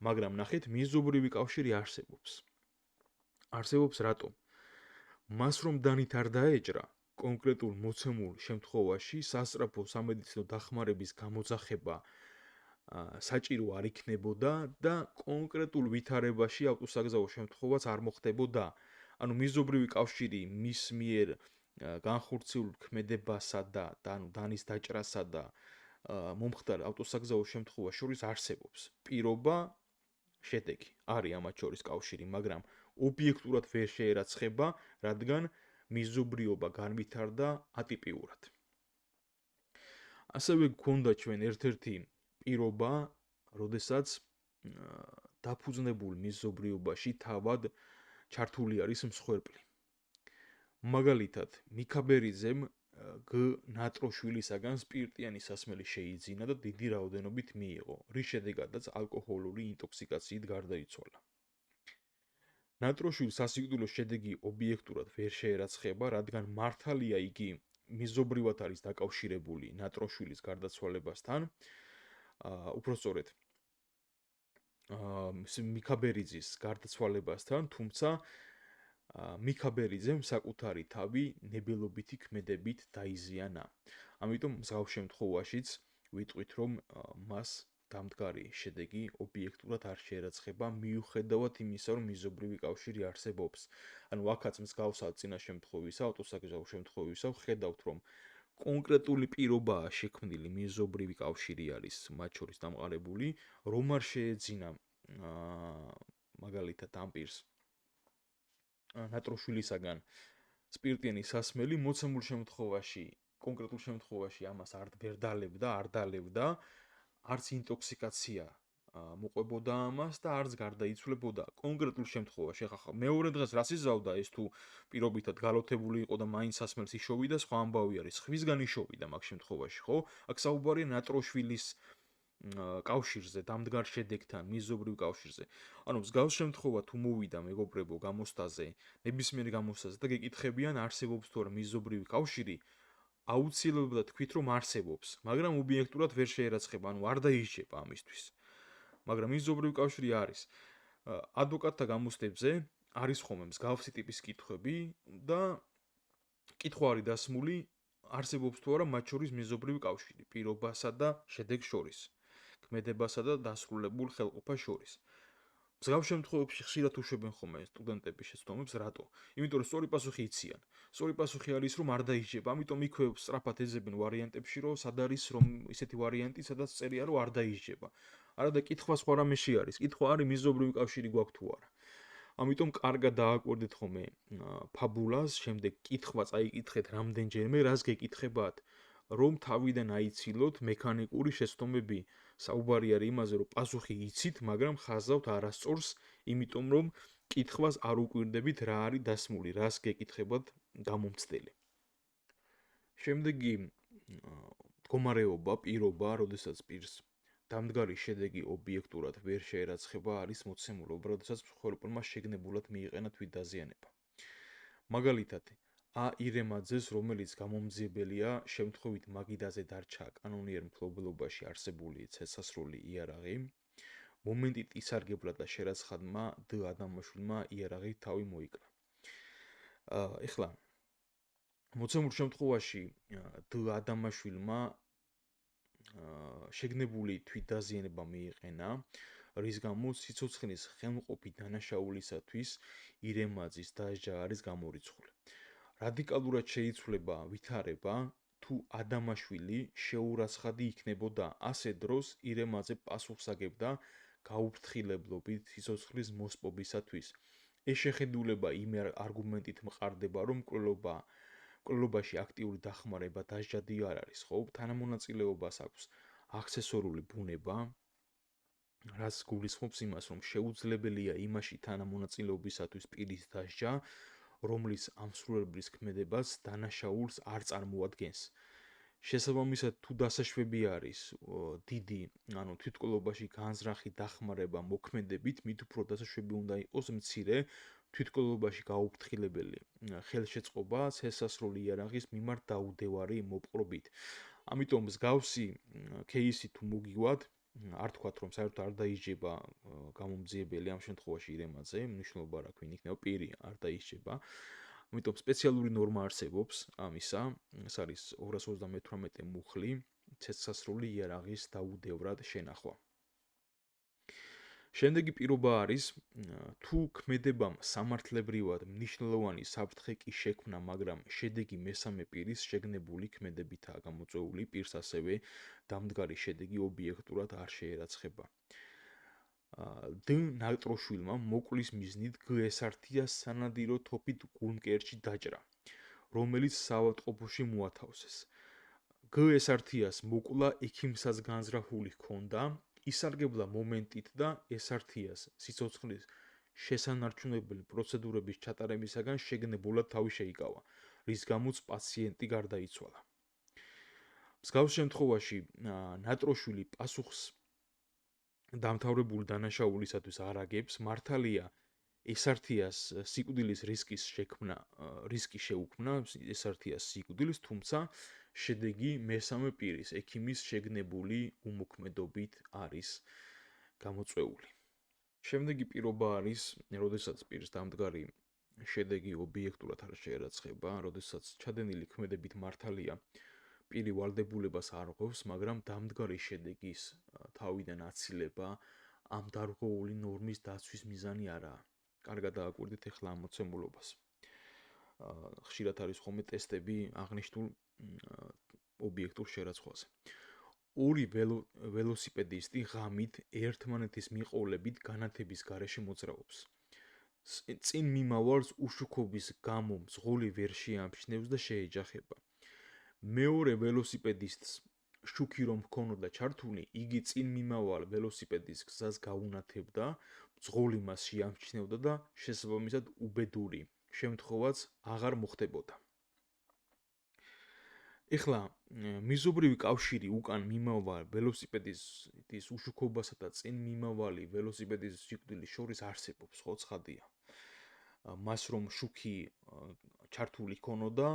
მაგრამ ნახეთ, მიზობრივი კავშირი არსებობს. არსებობს რატომ? მას რომ დანით არ დაეჭრა, კონკრეტულ მოცემულ შემთხვევაში სასწრაფო სამედიცინო დახმარების გამოძახება საჭირო არ იქნებოდა და კონკრეტულ ვითარებაში ავტოსაგზაო შემთხვევაც არ მოხდებოდა. ანუ მიზობრივი კავშირი მის მიერ განხორციულ ქმედებასა და დანის დაჭრასა და მომხდარ ავტოსაგზაო შემთხვევას შორის არსებობს პირობა, შედეგი არის ამათ შორის კავშირი, მაგრამ ობიექტურად ვერ შეერაცხება, რადგან მიზობრიობა განვითარდა ატიპიურად. ასევე გქონდა ჩვენ ერთ-ერთი პირობა, როდესაც დაფუძნებულ მიზობრიობაში თავად ჩართული არის მსხვერპლი. მაგალითად, მიქაბერიძემ გ ნატროშვილისაგან სპირტიანი სასმელი შეიძინა და დიდი რაოდენობით მიიღო, რის შედეგადაც ალკოჰოლური ინტოქსიკაციით გარდაიცვალა. ნატროშვილის სასიკვდილო შედეგი ობიექტურად ვერ შეერაცხება, რადგან მართალია იგი მიზობრივად არის დაკავშირებული ნატროშვილის გარდაცვალებასთან, უпростоრედ მიქაბერიძის გარდაცვალებასთან, თუმცა მიქაბერიძემ საკუთარი თავი ნებელობითი ქმედებით დაიზიანა. ამიტომ მსგავს შემთხვევაშიც ვიტყვით, რომ მას დამდგარი შედეგი ობიექტურად არ შეერაცხება, მიუხედავად იმისა, რომ მიზობრივი კავშირი არსებობს. ანუ აქაც მსგავსად წინა შემთხვევისა, ავტოსაგზაო შემთხვევისა, ვხედავთ, რომ კონკრეტული პირობაა შექმნილი მიზობრივი კავშირი არის მათ შორის დამყარებული, რომ არ შეეძინა მაგალითად ამ პირს ნატროშვილისაგან სპირტიანი სასმელი, მოცემულ შემთხვევაში, კონკრეტულ შემთხვევაში ამას არ დალებდა, არც ინტოქსიკაცია მოყვებოდა ამას და არც გარდაიცვლებოდა. კონკრეტულ შემთხვევაში, ახლა მეორე დღეს რას იზავდა ეს თუ პირობითად გალოთებული იყო და მაინც სასმელს იშოვიდა, სხვა ამბავი არის, ხვისგან იშოვიდა მაგ შემთხვევაში, ხო? აქ საუბარია ნატროშვილის კავშირზე, დამდგარ შედეგთან, მიზობრივ კავშირზე. ანუ მსგავს შემთხვევა თუ მოვიდა მეგობრებო გამოსტაზე, ნებისმიერ გამოსტაზე და გეკითხებიან არსებობს თუ არა მიზობრივი კავშირი, აუცილებლად თქვით რომ არსებობს, მაგრამ ობიექტურად ვერ შეერაცხება, ანუ არ დაისჯება ამისთვის. მაგრამ მიზობრივი კავშირი არის. ადვოკატთა გამოსტებზე არის ხოლმე მსგავსი ტიპის კითხვები და კითხვა არის დასმული, არსებობს თუ არა მათ შორის მიზობრივი კავშირი, პირობასა და შედეგს შორის. ქმედებასა და დასრულებულ ხელყოფას შორის. მსგავს შემთხვევებში ხშირად უშვებენ ხოლმე სტუდენტები შეცდომებს, რატო? იმიტომ რომ სწორი პასუხი იციან. სწორი პასუხი არის რომ არ დაისჯება, ამიტომ იქვე სწრაფად ეძებენ ვარიანტებში, რომ სად არის რომ ისეთი ვარიანტი, სადაც წერია რომ არ დაისჯება. არა და კითხვა სხვა რამეში არის. კითხვა არის მიზობრივი კავშირი გვაქვს თუ არა. ამიტომ კარგად დააკვირდეთ ხოლმე ფაბულას, შემდეგ კითხვა წაიკითხეთ რამდენჯერმე, რას გეკითხებათ, რომ თავიდან აიცილოთ მექანიკური შეცდომები. საუბარი არის იმაზე, რომ პასუხი იცით, მაგრამ ხაზავთ არასწორს, იმიტომ რომ კითხვას არ უკვირდებით რა არის დასმული, რას გეკითხებათ გამომცდელი. შემდეგი მდგომარეობა, პირობა, როდესაც პირს დამდგარი შედეგი ობიექტურად ვერ შეერაცხება, არის მოცემულობა, როდესაც მსხვერპლმა შეგნებულად მიიყენა თვითდაზიანება. მაგალითად, ა ირემაძეს, რომელიც გამომძიებელია, შემთხვევით მაგიდაზე დარჩა კანონიერ მფლობელობაში არსებული ცეცხლსასროლი იარაღი, მომენტით ისარგებლა და შერაცხადმა դ ადამაშვილმა იარაღი თავი მოიკრა. ეხლა მოცემულ შემთხვევაში д ადამაშვილმა შეგნებული თვითდაზიანება მიიყენა, რის გამოც სიცოცხლის ხელმყოფი დანაშაულისათვის ირემაძის დასჯა არის გამორიცხული. რადიკალურად შეიცვლება ვითარება, თუ ადამაშვილი შეურაცხადი იქნებოდა, ასე დროს ირემაძე პასუხს აგებდა გაუფრთხილებლობით სიცოცხლის მოსპობისათვის. ეს შეხედულება იმ არგუმენტით მყარდება, რომ მკვლელობაში აქტიური დახმარება დასჯადი არ არის, ხო? თანამონაწილეობას აქვს აქსესორული ბუნება, რაც გულისხმობს იმას, რომ შეუძლებელია იმაში თანამონაწილეობისათვის პირის დასჯა, რომლის ამსრულებლის ქმედებას დანაშაულს არ წარმოადგენს. შესაბამისად, თუ დასაშვები არის დიდი, ანუ თვითმკვლელობაში განზრახი დახმარება მოქმედებით, მით უფრო დასაშვები უნდა იყოს მცირე, თვითმკვლელობაში გაუფრთხილებელი ხელშეწყობა ცეცხლსასროლი იარაღის მიმართ დაუდევარი მოპყრობით. ამიტომ მსგავსი кейსი თუ მოგივათ, არ თქვათ რომ საერთოდ არ დაისჯება გამომძიებელი ამ შემთხვევაში ირემაძე, მნიშვნელობა რა ქვინ იქნება, პირი არ დაისჯება. ამიტომ სპეციალური ნორმა არსებობს ამისა, ეს არის 238 მუხლი ცეცხლსასროლი იარაღის დაუდევრად შენახვა. შემდეგი პირობა არის, თუ ქმედებამ სამართლებრივად მნიშვნელოვანი საფრთხე კი შექმნა, მაგრამ შედეგი მესამე პირის შეგნებული ქმედებითაა გამოწვეული, პირს ასევე დამდგარი შედეგი ობიექტურად არ შეერაცხება. დ ნატროშვილმა მოკლის მიზნით გ ესართია სანადირო თოფით გულმკერდში დაჭრა, რომელიც საავადმყოფოში მოათავსეს. გ ესართიას მოკლა ექიმსაც განზრახული ჰქონდა, ისარგებლა მომენტით და ესართიას სიცოცხლის შესანარჩუნებელი პროცედურების ჩატარებისაგან შეგნებულად თავი შეიკავა, რის გამოც პაციენტი გარდაიცვალა. მსგავს შემთხვევაში ნატროშვილი პასუხს დამთავრებული დანაშაულისათვის არ აგებს, მართალია ესართიას სიკვდილის რისკი შეუქმნა ესართიას სიკვდილს, თუმცა შედეგი მესამე პირის ექიმის შეგნებული უმოქმედობით არის გამოწვეული. შემდეგი პირობა არის, როდესაც პირს დამდგარი შედეგი ობიექტურად არ შეერაცხება, როდესაც ჩადენილი ქმედებით მართალია პირი ვალდებულებას არ ღვევს, მაგრამ დამდგარი შედეგის თავიდან აცილება ამ დარღვეული ნორმის დაცვის მიზანი არაა. კარგად დააკვირდით ახლა ამ მოცემულობას. ხშირად არის ხოლმე ტესტები აღნიშნულ ობიექტურ შერაცხვაზე. ორი ველოსიპედისტი ღამით ერთმანეთის მიყოლებით განათების გარეშე მოძრაობს. წინ მიმავალს უშუქობის გამო მძღოლი ვერ შეამჩნევს და შეეჯახება. მეორე ველოსიპედისტს შუქი რომ ჰქონოდა ჩართული, იგი წინ მიმავალ ველოსიპედის გზას გაუნათებდა, მძღოლი მას შეამჩნევდა და შესაბამისად უბედური შემთხვევაც აღარ მოხდებოდა. ეხლა მიზობრივი კავშირი უკან მიმავალ ველოსიპედისტის უშუქობასა და წინ მიმავალი ველოსიპედის სიკვდილის შორის არსებობს, ხო, ცხადია. მას რომ შუქი ჩართული ჰქონოდა,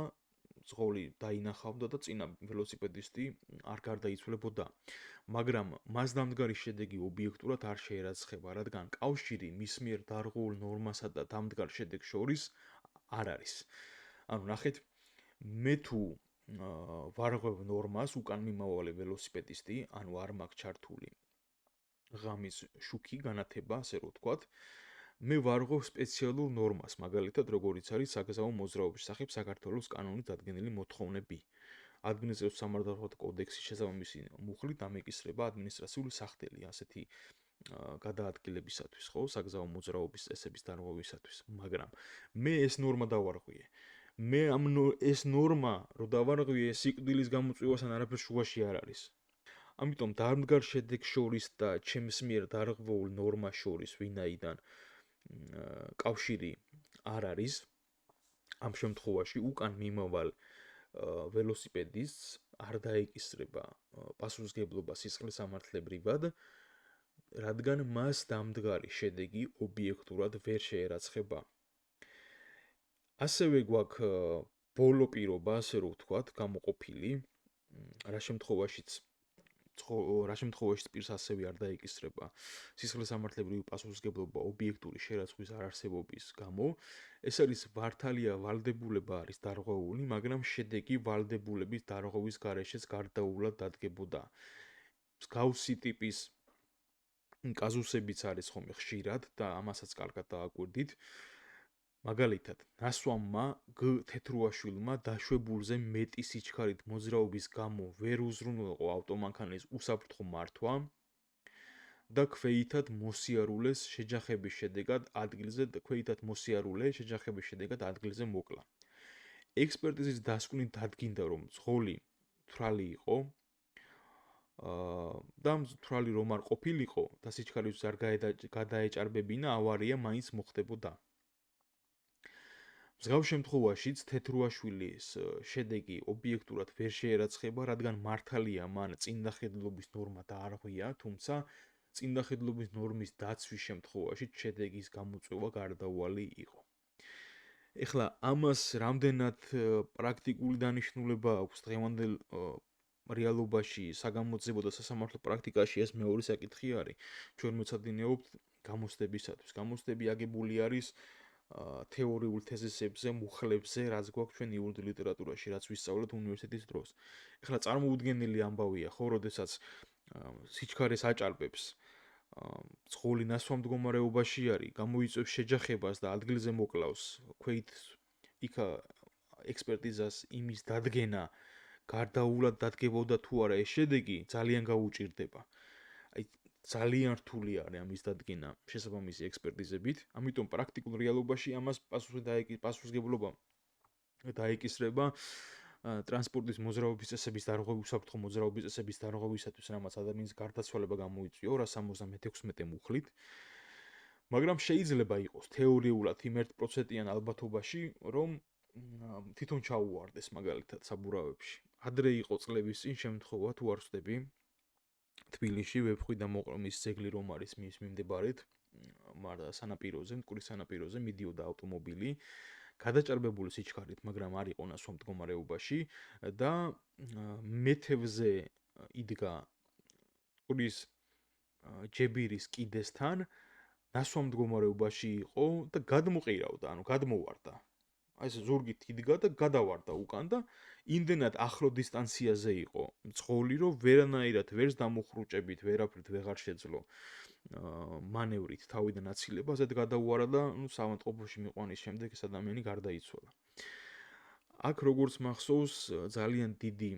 მძღოლი დაინახავდა და წინა ველოსიპედისტი არ გარდაიცვლებოდა, მაგრამ მას დამდგარი შედეგი ობიექტურად არ შეერაცხება, რადგან კავშირი მის მიერ დარღვეულ ნორმასა და დამდგარ შედეგს შორის არ არის. ანუ ნახეთ, მე თუ ვარღვევ ნორმას უკან მიმავალი ველოსიპედისტი, ანუ არ მაქვს ჩართული ღამის შუქი განათება, ასე რომ ვთქვათ, მე ვარღვევ სპეციალურ ნორმას, მაგალითად, როგორიც არის საგზაო მოძრაობის სახით საქართველოს კანონით დადგენილი მოთხოვნები. ადმინისტრაციულ სამართალთა კოდექსის შესაბამისი მუხლით დამეკისრება ადმინისტრაციული სახდელი ასეთი გადაადგილებისათვის, ხო, საგზაო მოძრაობის წესების დარღვევისათვის, მაგრამ მე ეს ნორმა დავარღვიე. მე ეს ნორმა რო დავარღვიე, სიკვდილის გამოწვევასთან არაფერ შუაში არ არის. ამიტომ დამდგარ შედეგს შორის და ჩემს მიერ დარღვეულ ნორმას შორის ვინაიდან კავშირი არ არის, ამ შემთხვევაში უკან მიმავალ ველოსიპედისტს არ დაეკისრება პასუხისმგებლობა სისხლის სამართლებრივად, რადგან მას დამდგარი შედეგი ობიექტურად ვერ შეერაცხება. ასევე გვაქვს ბოლო პირობა, ასე რომ ვთქვათ, გამოყოფილი, რა შემთხვევაშიც პირს ასევე არ დაეკისრება სისხლის სამართლებრივი პასუხისმგებლობა ობიექტური შერაცხვის არარსებობის გამო, ეს არის მართალია ვალდებულება არის დარღვეული, მაგრამ შედეგი ვალდებულების დარღვევის გარეშეც გარდაულად დადგებოდა. მსგავსი ტიპის კაზუსებიც არის ხოლმე ხშირად და ამასაც კარგად დააკვირდით. მაგალითად, ნასვამმა გ თეთრუაშვილმა დაშვებულზე მეტი სიჩქარით მოძრაობის გამო ვერ უზრუნველყო ავტომანქანის უსაფრთხო მართვა და ქვეითად მოსიარულე შეჯახების შედეგად ადგილზე მოკლა. ექსპერტიზის დასკვნით დადგინდა, რომ მძღოლი თვრალი იყო და თვრალი რომ არ ყოფილიყო და სიჩქარით არ გადაეჭარბებინა, ავარია მაინც მოხდებოდა. მსგავს შემთხვევაშიც თეთრუაშვილის შედეგი ობიექტურად ვერ შეერაცხება, რადგან მართალია მან წინდახედლობის ნორმა დაარღვია, თუმცა წინდახედლობის ნორმის დაცვის შემთხვევაში შედეგის გამოწვევა გარდაუვალი იყო. ეხლა ამას რამდენად პრაქტიკული დანიშნულება აქვს დღევანდელ რეალობაში, საგამოძიებო და სასამართლო პრაქტიკაში, ეს მეორე საკითხი არის. ჩვენ მეცადინეობთ გამოცდებისათვის. გამოცდები აგებული არის თეორიულ თეზისებზე, მუხლებზე, რაც გვაქვს ჩვენ იურიდიულ ლიტერატურაში, რაც ვისწავლეთ უნივერსიტეტის დროს. ეხლა წარმოუდგენელი ამბავია, ხო, როდესაც სიჩქარეს აჭარბებს ცხოველი ნასვამ მდგომარეობაში არის, გამოიწვევს შეჯახებას და ადგილზე მოკლავს, ქვeit იქ ექსპერტიზას იმის დადგენა, გარდაუვლად დადგებოდა თუ არა ეს შედეგი, ძალიან გაუჭირდება. აი ძალიან რთული არის ამის დადგენა შესაბამისი ექსპერტიზებით, ამიტომ პრაქტიკულ რეალობაში ამას პასუხისმგებლობა დაეკისრება ტრანსპორტის მოძრაობის წესების დარღვევის უსაფრთხო მოძრაობის წესების დარღვევისათვის, რამაც ადამიანის გარდაცვალება გამოიწვია 276 მუხლით. მაგრამ შეიძლება იყოს თეორიულად იმ 1%-იან ალბათობაში, რომ თვითონ ჩაუვარდეს მაგალითად საბურავებში. ადრე იყო წლების წინ შემთხვევა, თუ არ ვსდები, თბილისში ვეფხვი და მოყრომის ძეგლი რომ არის მის მიმდებარედ, სანაპიროზე, მტკვრის სანაპიროზე მიდიოდა ავტომობილი, გადაჭარბებული სიჩქარით, მაგრამ არ იყო ნასვამ მდგომარეობაში და მეთევზე იდგა მტკვრის ჯებირის კიდესთან, ნასვამ მდგომარეობაში იყო და გადმოყირავდა, ანუ გადმოვარდა. აი ეს ზურგით იდგა და გადავარდა უკან და იმდენად ახლო დისტანციაზე იყო მძღოლი, რომ ვერანაირად ვერს დამოხრუჭებით, ვერაფრით ვეღარ შეძლო მანევრით თავიდან აცილება, ასეთ გადაუარა და საავადმყოფოში მიყვანის შემდეგ ეს ადამიანი გარდაიცვალა. აქ როგორც მახსოვს, ძალიან დიდი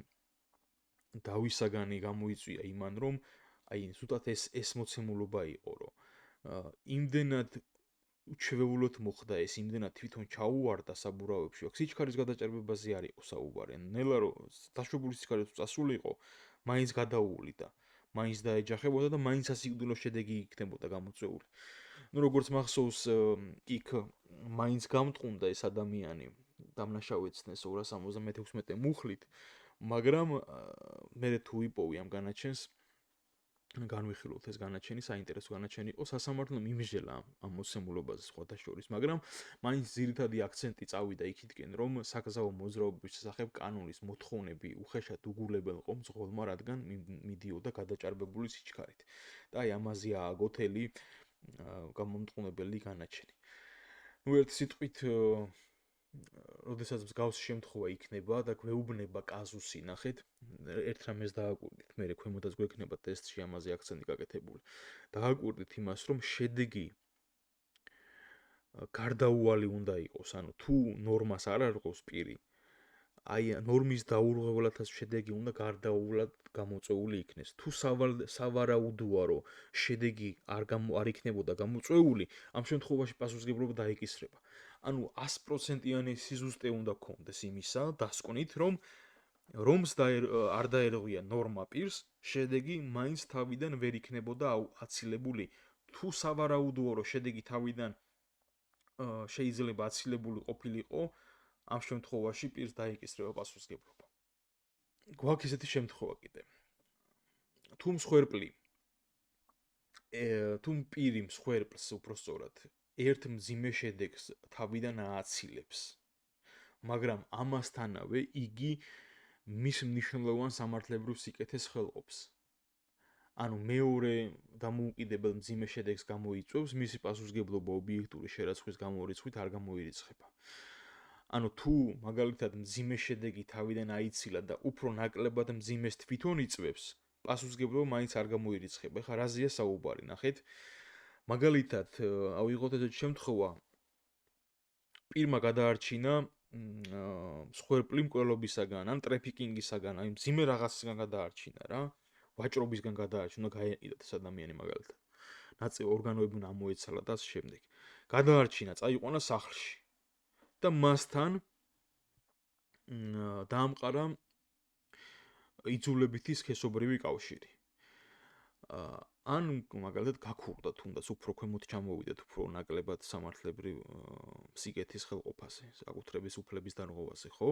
დავისაგანი გამოიწვია იმან, რომ აი ზუსტად ეს მოცემულობა იყო, რომ იმდენად უჩვეულოდ მოხდა ეს, იმდენად თვითონ ჩაუვარდა საბურავებში, აქ სიჩქარის გადაჭარბებაზე არ იყო საუბარი. ნელა რომ დაშვებული სიჩქარე თუ წასულიყო, მაინც გადაუვლიდა, მაინც დაეჯახებოდა და მაინც სასიკვდილო შედეგი იქნებოდა გამოწვეული. ну როგორც მახსოვს, იქ მაინც გამტყუნდა ეს ადამიანი, დამნაშავეცნეს 276 მუხლით, მაგრამ მე თუ ვიპოვი ამ განაჩენს, განვიხილოთ ეს განაჩენი, საინტერესო განაჩენი იყო, სასამართლომ იმსჯელა ამ მოცემულობაზე სხვათა შორის, მაგრამ მაინც ძირითადი აქცენტი წავიდა იქითკენ, რომ საგზაო მოძრაობის შესახებ კანონის მოთხოვნები უხეშად უგულებელყო მძღოლმა, რადგან მიდიოდა გადაჭარბებული სიჩქარით. და აი ამაზეა აგოთელი გამომტყუნებელი განაჩენი. ну ერთ სიტყვით როდესაც მსგავსი შემთხვევა იქნება და გვეუბნება კაზუსი, ნახეთ, ერთ რამეს დააკვირდით, მე ქვემოდაც გვექნება ტესტში ამაზე აქცენტი გაკეთებული. დააკვირდით იმას, რომ შედეგი გარდაუვალი უნდა იყოს, ანუ თუ ნორმას არ არღოს პირი, აი ნორმის დაურღვევლადაც შედეგი უნდა გარდაუვლად გამოწვეული იქნეს. თუ სავარაუდოა, რომ შედეგი არ იქნებოდა გამოწვეული, ამ შემთხვევაში პასუხისმგებლობა დაეკისრება. ანუ 100%-იანი სიზუსტე უნდა გქონდეს იმისა, დასკვნით, რომ რომს არ დაერღვია ნორმა პირს, შედეგი მაინც თავიდან ვერ იქნებოდა აცილებული. თუ სავარაუდოა, რომ შედეგი თავიდან შეიძლება აცილებული ყოფილიყო, ამ შემთხვევაში პირს დაეკისრება პასუხისმგებლობა. გვაქვს ესეთი შემთხვევა კიდე. თუ მსხვერპლი თუ პირი მსხვერპლს უпростоრად ერთ მძიმე შედეგს თავიდან ააცილებს, მაგრამ ამასთანავე იგი მის მნიშვნელოვან სამართლებრივ სიკეთეს ხელყოფს. ანუ მეორე დამოუკიდებელ მძიმე შედეგს გამოიწვევს, მისი პასუხისმგებლობა ობიექტური შერაცხვის გამორიცხვით არ გამოირიცხება. ანუ თუ მაგალითად მძიმე შედეგი თავიდან აიცილა და უფრო ნაკლებად მძიმეს თვითონ იწვევს, პასუხისმგებლობა მაინც არ გამოირიცხება. ხა რაზეა საუბარი, ნახეთ. მაგალითად, ავიღოთ ესეთი შემთხვევა, პირმა გადაარჩინა მსხვერპლი მკვლელობისაგან, ან ტრეფიკინგისაგან, აი მძიმე რაღაცისგან გადაარჩინა რა. ვაჭრობისგან გადაარჩინა, გაეყიდათ ეს ადამიანი მაგალითად. ნაწილ ორგანოები უნდა ამოეცალა და ასე შემდეგ. გადაარჩინა, წაიყვანა სახლში. და მასთან დაამყარა იძულებითი სქესობრივი კავშირი. ან მაგალითად გაქურდა თუნდაც უფრო ქვემოთ ჩამოვიდეთ, უფრო ნაკლებად სამართლებრივ სიკეთის ხელყოფაზე, საკუთრების უფლების დარღვევაზე, ხო?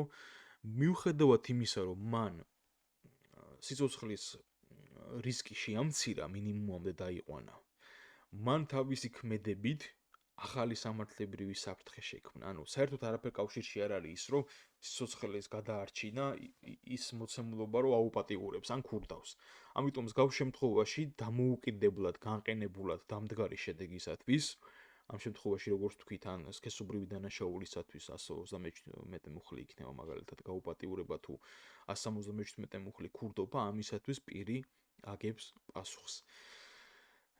მიუხედავად იმისა, რომ მან სიცოცხლის რისკი შეამცირა, მინიმუმამდე დაიყვანა, მან თავისი ქმედებით ახალი სამართლებრივი საფრთხე შექმნა. ანუ საერთოდ არაფერ კავშირში არ არის ის, რომ სიცოცხლის გადაარჩინა ის მოცემულობა, რომ აუპატიურებს ან ქურდავს. ამიტომ მსგავს შემთხვევაში დამოუკიდებლად, განყენებულად დამდგარი შედეგისათვის ამ შემთხვევაში როგორც თქვით, ან სქესობრივი დანაშაულისათვის 137 მუხლი იქნება მაგალითად გაუპატიურება თუ 177 მუხლი ქურდობა, ამისათვის პირი აგებს პასუხს.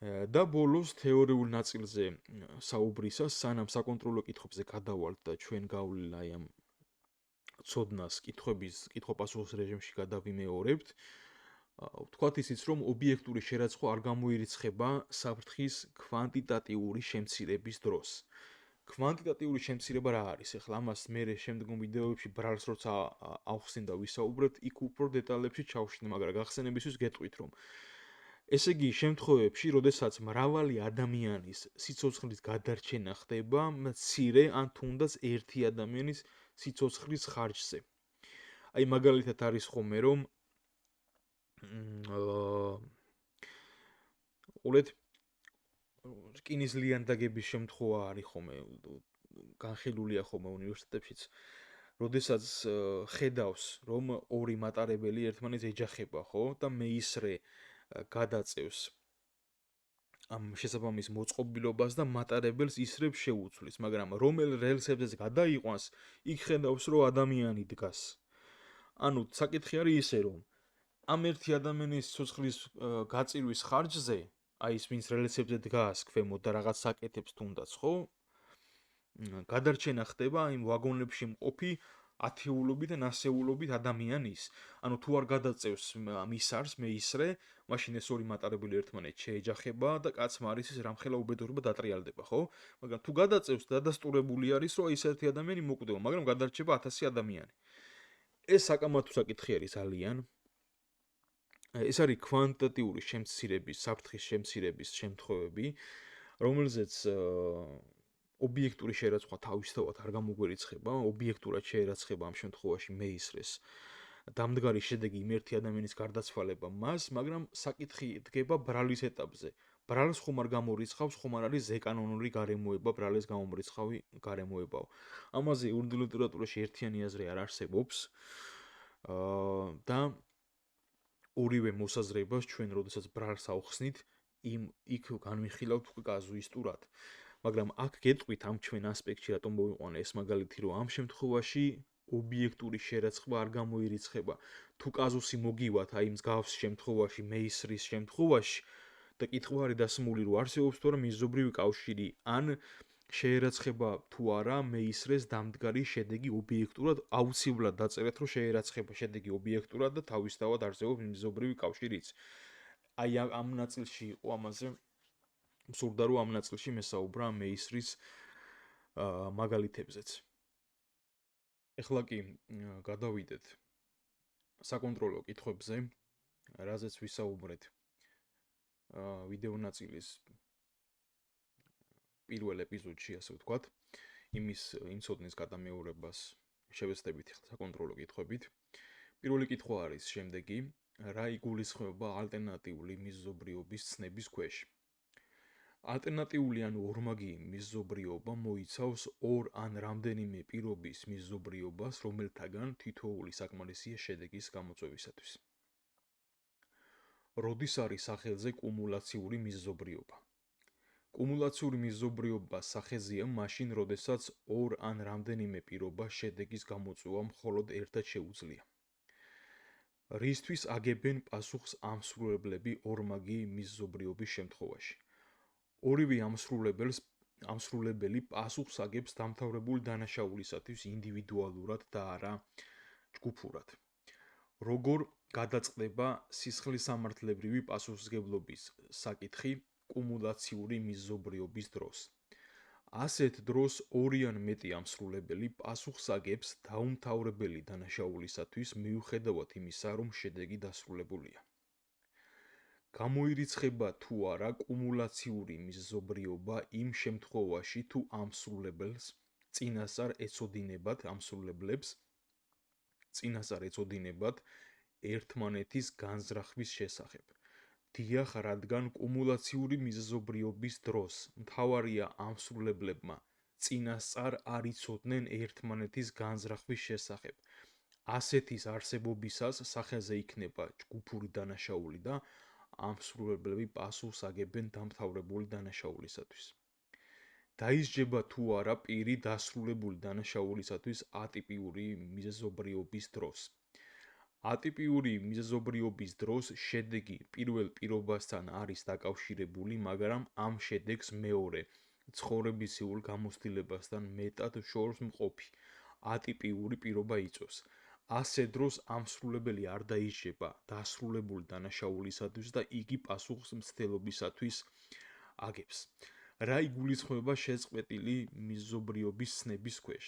და ბოლოს თეორიულ ნაწილზე საუბრისას, სანამ საკონტროლო კითხვებზე გადავალთ და ჩვენ გავლილ აი ამ ცოდნას კითხვა-პასუხის რეჟიმში გადავიმეორებთ, ვთქვათ ისიც, რომ ობიექტური შერაცხვა არ გამოირიცხება საფრთხის კვანტიტატიური შემცირების დროს. კვანტიტატიური შემცირება რა არის? ეხლა ამას მე შემდგომ ვიდეოებში ბრალს როცა ავხსნით და ვისაუბრებთ, იქ უფრო დეტალებში ჩავშლით, მაგრამ გახსენებისთვის გეტყვით, რომ ესე იგი, შემთხვევებში, როდესაც მრავალი ადამიანის სიცოცხლის გადარჩენა ხდება მცირე ან თუნდაც ერთი ადამიანის სიცოცხლის ხარჯზე. აი მაგალითად არის ხოლმე, რომ ყოლეთ რკინის ლიანდაგების შემთხვევა არის ხოლმე, განხილულია ხოლმე უნივერსიტეტებშიც, როდესაც ხედავს, რომ ორი მატარებელი ერთმანეთს ეჯახება, ხო? და მეისრე გადაწევს ამ შესაბამის მოწყობილობას და მატარებელს ისრებ შეუცვლის, მაგრამ რომელ რელსებზეც გადაიყვანს, იქ ხედავს, რომ ადამიანი დგას. ანუ საკითხი არის ისე, რომ ამ ერთი ადამიანის სიცოცხლის გაწირვის ხარჯზე, აი ის ვინც რელსებზე დგას ქვემოთ და რაღაც საკეთებს თუნდაც, ხო? გადარჩენა ხდება იმ ვაგონებში მყოფი ათეულობით ან ასეულობით ადამიანის. ანუ თუ არ გადაწევს მისარს, მეისრე, მაშინ ეს ორი მატარებელი ერთმანეთს შეეჯახება და კაცმა არის ის რამხელა უბედურება დატრიალდება, ხო? მაგრამ თუ გადაწევს, დადასტურებული არის, რომ ის ერთი ადამიანი მოკვდება, მაგრამ გადარჩება 1000 ადამიანი. ეს საკამათო საკითხი არის ძალიან. ეს არის კვანტიტატიური შემცირების, საფრთხის შემცირების შემთხვევები, რომელზეც ობიექტური შერაცხვა თავისთავად არ გამოგვერიცხება, ობიექტურად შეერაცხება ამ შემთხვევაში მეისრეს დამდგარი შედეგი იმ ერთი ადამიანის გარდაცვალება მას, მაგრამ საკითხი დგება ბრალის ეტაპზე. ბრალს ხომ არ გამორიცხავს, ხომ არ არის ზეკანონური გარემოება, ბრალეს გამომრიცხავი გარემოებაო. ამაზე ურდულ ლიტერატურაში ერთიანი აზრი არ არსებობს. და ორივე მოსაზრებას ჩვენ როდესაც ბრალს ავხსნით, იქ განვიხილავთ უკვე კაზუისტურად. მაგრამ აქ გეტყვით ამ ჩვენ ასპექტში რატომ მოვიყვანე ეს მაგალითი, რომ ამ შემთხვევაში ობიექტური შერაცხვა არ გამოირიცხება. თუ კაზუსი მოგივათ აი მსგავს შემთხვევაში, მეისრის შემთხვევაში და კითხვა არის დასმული, რომ არსებობს თუ არა მიზობრივი კავშირი, ან შეერაცხება თუ არა მეისრეს დამდგარი შედეგი ობიექტურად, აუცილებლად დაწერეთ, რომ შეერაცხება შედეგი ობიექტურად და თავისთავად არსებობს მიზობრივი კავშირიც. აი ამ ნაწილში იყო ამაზე მსურდა რომ ამ ნაწილში მესაუბრა მეისრის მაგალითებზეც. ეხლა კი გადავიდეთ საკონტროლო კითხვებზე, რაზეც ვისაუბრეთ ვიდეო ნაწილის პირველ ეპიზოდში, ასე ვთქვათ, იმ ცოდნის გადამეორებას შევეცდებით საკონტროლო კითხვებით. პირველი კითხვა არის შემდეგი: რა იგულისხმება ალტერნატიული მიზობრიობის ცნების ქვეშ? ალტერნატიული ან ორმაგი მიზობრიობა მოიცავს ორ ან რამდენიმე პირობის მიზობრიობას, რომელთაგან თითოეული საკმარისია შედეგის გამოწვევისათვის. როდის არის სახელზე კუმულაციური მიზობრიობა? კუმულაციური მიზობრიობა სახეზეა მაშინ, როდესაც ორ ან რამდენიმე პირობას შედეგის გამოწვევა მხოლოდ ერთად შეუძლია. რისთვის აგებენ პასუხს ამსრულებლები ორმაგი მიზობრიობის შემთხვევაში? ორივე ამსრულებელი პასუხს აგებს დამთავრებული დანაშაულისათვის ინდივიდუალურად და არა ჯგუფურად. როგორ გადაწყდება სისხლისამართლებრივი პასუხისმგებლობის საკითხი კუმულაციური მიზობრიობის დროს? ასეთ დროს ორი ან მეტი ამსრულებელი პასუხს აგებს დაუმთავრებელი დანაშაულისათვის მიუხედავად იმისა, რომ შედეგი დასრულებულია. გამოირიცხება თუ არა კუმულაციური მიზობრიობა იმ შემთხვევაში, თუ ამსრულებელს წინასწარ ეწოდინებათ ერთმანეთის განზრახვის შესახებ. დიახ, რადგან კუმულაციური მიზობრიობის დროს მთავარია ამსრულებლებმა წინასწარ არ იცოდნენ ერთმანეთის განზრახვის შესახებ. ასეთის არსებობისას სახელზე იქნება ჯგუფური დანაშაული და ამსრულებლები პასუხს აგებენ დამთავრებული დანაშაულისათვის. დაისჯება თუ არა პირი დასრულებული დანაშაულისათვის ატიპიური მიზეზობრიობის დროს. ატიპიური მიზეზობრიობის დროს შედეგი პირველ პირობასთან არის დაკავშირებული, მაგრამ ამ შედეგს მეორე ცხოვრებისეულ გამოცდილებასთან მეტად შორს მყოფი ატიპიური პირობა იწვევს. ასე დროს ამსრულებელი არ დაისჯება დასრულებული დანაშაულისათვის და იგი პასუხს მცდელობისათვის აგებს. რა იგულისხმება შეწყვეტილი მიზეზობრიობის ცნების ქვეშ?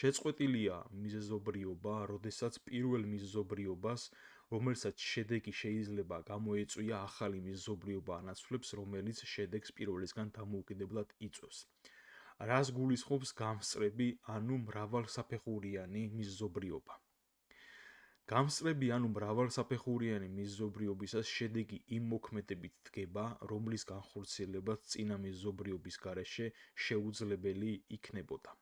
შეწყვეტილია მიზეზობრიობა, როდესაც პირველ მიზეზობრიობას, რომელსაც შედეგი შეიძლება გამოეწვია, ახალი მიზეზობრიობა ანაცვლებს, რომელიც შედეგს პირველისგან დამოუკიდებლად იწვევს. რას გულისხმობს გამსწრები, ანუ მრავალსაფეხურიანი მიზეზობრიობა? გამსწრები, ანუ მრავალსაფეხურიანი მიზეზობრიობისას შედეგი იმ მოქმედებით დგება, რომლის განხორციელებაც წინა მიზეზობრიობის გარეშე შეუძლებელი იქნებოდა.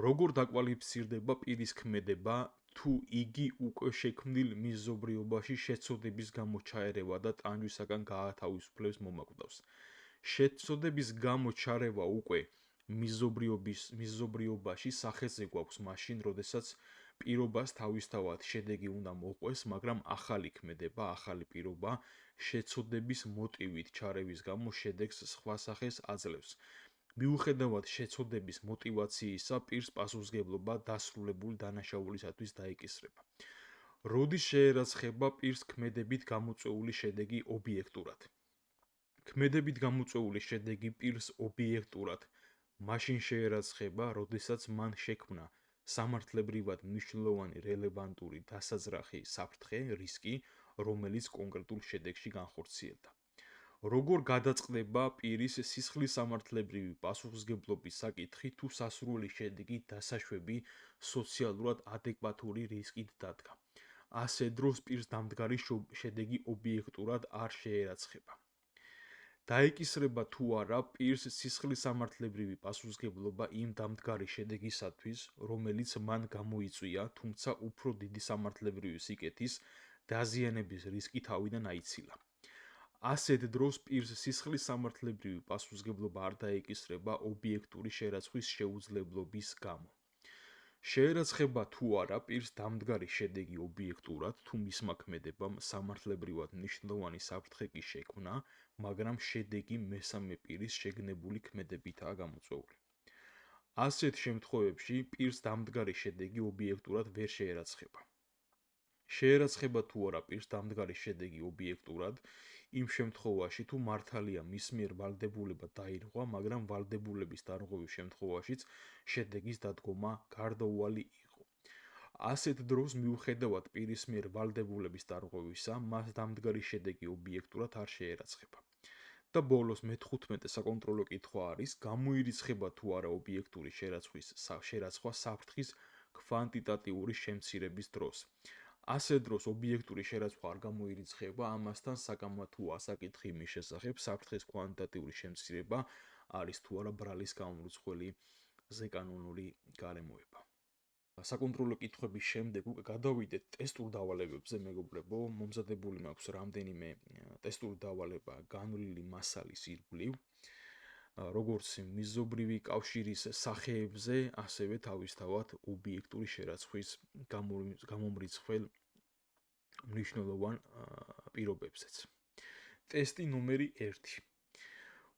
როგორ დაკვალიფიცირდება პირის ქმედება, თუ იგი უკვე შექმნილ მიზეზობრიობაში შეცოდების გამო ჩაერევა და ტანჯვისაგან გაათავისუფლებს მომაკვდავს. შეცოდების გამო ჩარევა უკვე მიზეზობრიობაში სახეზე გვაქვს მაშინ, როდესაც პირობას თავისთავად შედეგი უნდა მოყვეს, მაგრამ ახალი ქმედება, ახალი პირობა შეცოდების მოტივით ჩარევის გამო შედეგს სხვა სახეს აძლევს. მიუხედავად შეცოდების მოტივაციისა, პირს პასუხისმგებლობა დასრულებული დანაშაულისათვის დაეკისრება. როდის შეერაცხება პირს ქმედებით გამოწვეული შედეგი ობიექტურად? ქმედებით გამოწვეული შედეგი პირს ობიექტურად მაშინ შეერაცხება, როდესაც მან შექმნა სამართლებრივად მნიშვნელოვანი რელევანტური დასაძრახი საფრთხე, რისკი, რომელიც კონკრეტულ შედეგში განხორციელდა. როგორ გადაწყდება პირის სისხლის სამართლებრივი პასუხისმგებლობის საკითხი, თუ სასურველი შედეგი დასაშვები სოციალურად ადეკვატური რისკით დადგა. ასე დროს პირს დამდგარი შედეგი ობიექტურად არ შეერაცხება. დაეკისრება თუ არა პირს სისხლის სამართლებრივი პასუხისმგებლობა იმ დამდგარი შედეგისათვის, რომელიც მან გამოიწვია, თუმცა უფრო დიდი სამართლებრივი სიკეთის დაზიანების რისკი თავიდან აიცილა. ასეთ დროს პირს სისხლის სამართლებრივი პასუხისმგებლობა არ დაეკისრება ობიექტური შერაცხვის შეუძლებლობის გამო. შეერაცხება თუ არა პირს დამდგარი შედეგი ობიექტურად, თუ მისმა ქმედებამ სამართლებრივად მნიშვნელოვანი საფრთხე კი შექმნა, მაგრამ შედეგი მესამე პირის შეგნებული ქმედებითაა გამოწვეული. ასეთ შემთხვევებში პირს დამდგარი შედეგი ობიექტურად ვერ შეერაცხება. შეერაცხება თუ არა პირს დამდგარი შედეგი ობიექტურად, იმ შემთხვევაში თუ მართალია მის მიერ ვალდებულება დაირღვა, მაგრამ ვალდებულების დარღვევის შემთხვევაშიც შედეგის დადგომა გარდაუვალი იყო. ასეთ დროს მიუხედავად პირის მიერ ვალდებულების დარღვევისა, მას დამდგარი შედეგი ობიექტურად არ შეერაცხება. და ბოლოს მე-15 საკონტროლო კითხვა არის, გამოირიცხება თუ არა ობიექტური შერაცხვა საფრთხის კვანტიტატიური შემცირების დროს. ასე დროს ობიექტური შერაცხვა არ გამოირიცხება, ამასთან საკამათოა საკითხი იმის შესახებ, საფრთხის კვანტიტატიური შემცირება არის თუ არა ბრალის გამომრიცხველი ზეკანონური გარემოება. საკონტროლო კითხვების შემდეგ უკვე გადავიდეთ ტესტურ დავალებებზე, მეგობრებო, მომზადებული მაქვს რამდენიმე ტესტური დავალება განვლილი მასალის ირგვლივ, როგორც მიზეზობრივი კავშირის სახეებზე, ასევე თავისთავად ობიექტური შერაცხვის გამომრიცხველ მნიშვნელოვან პირობებზეც. ტესტი ნომერი 1.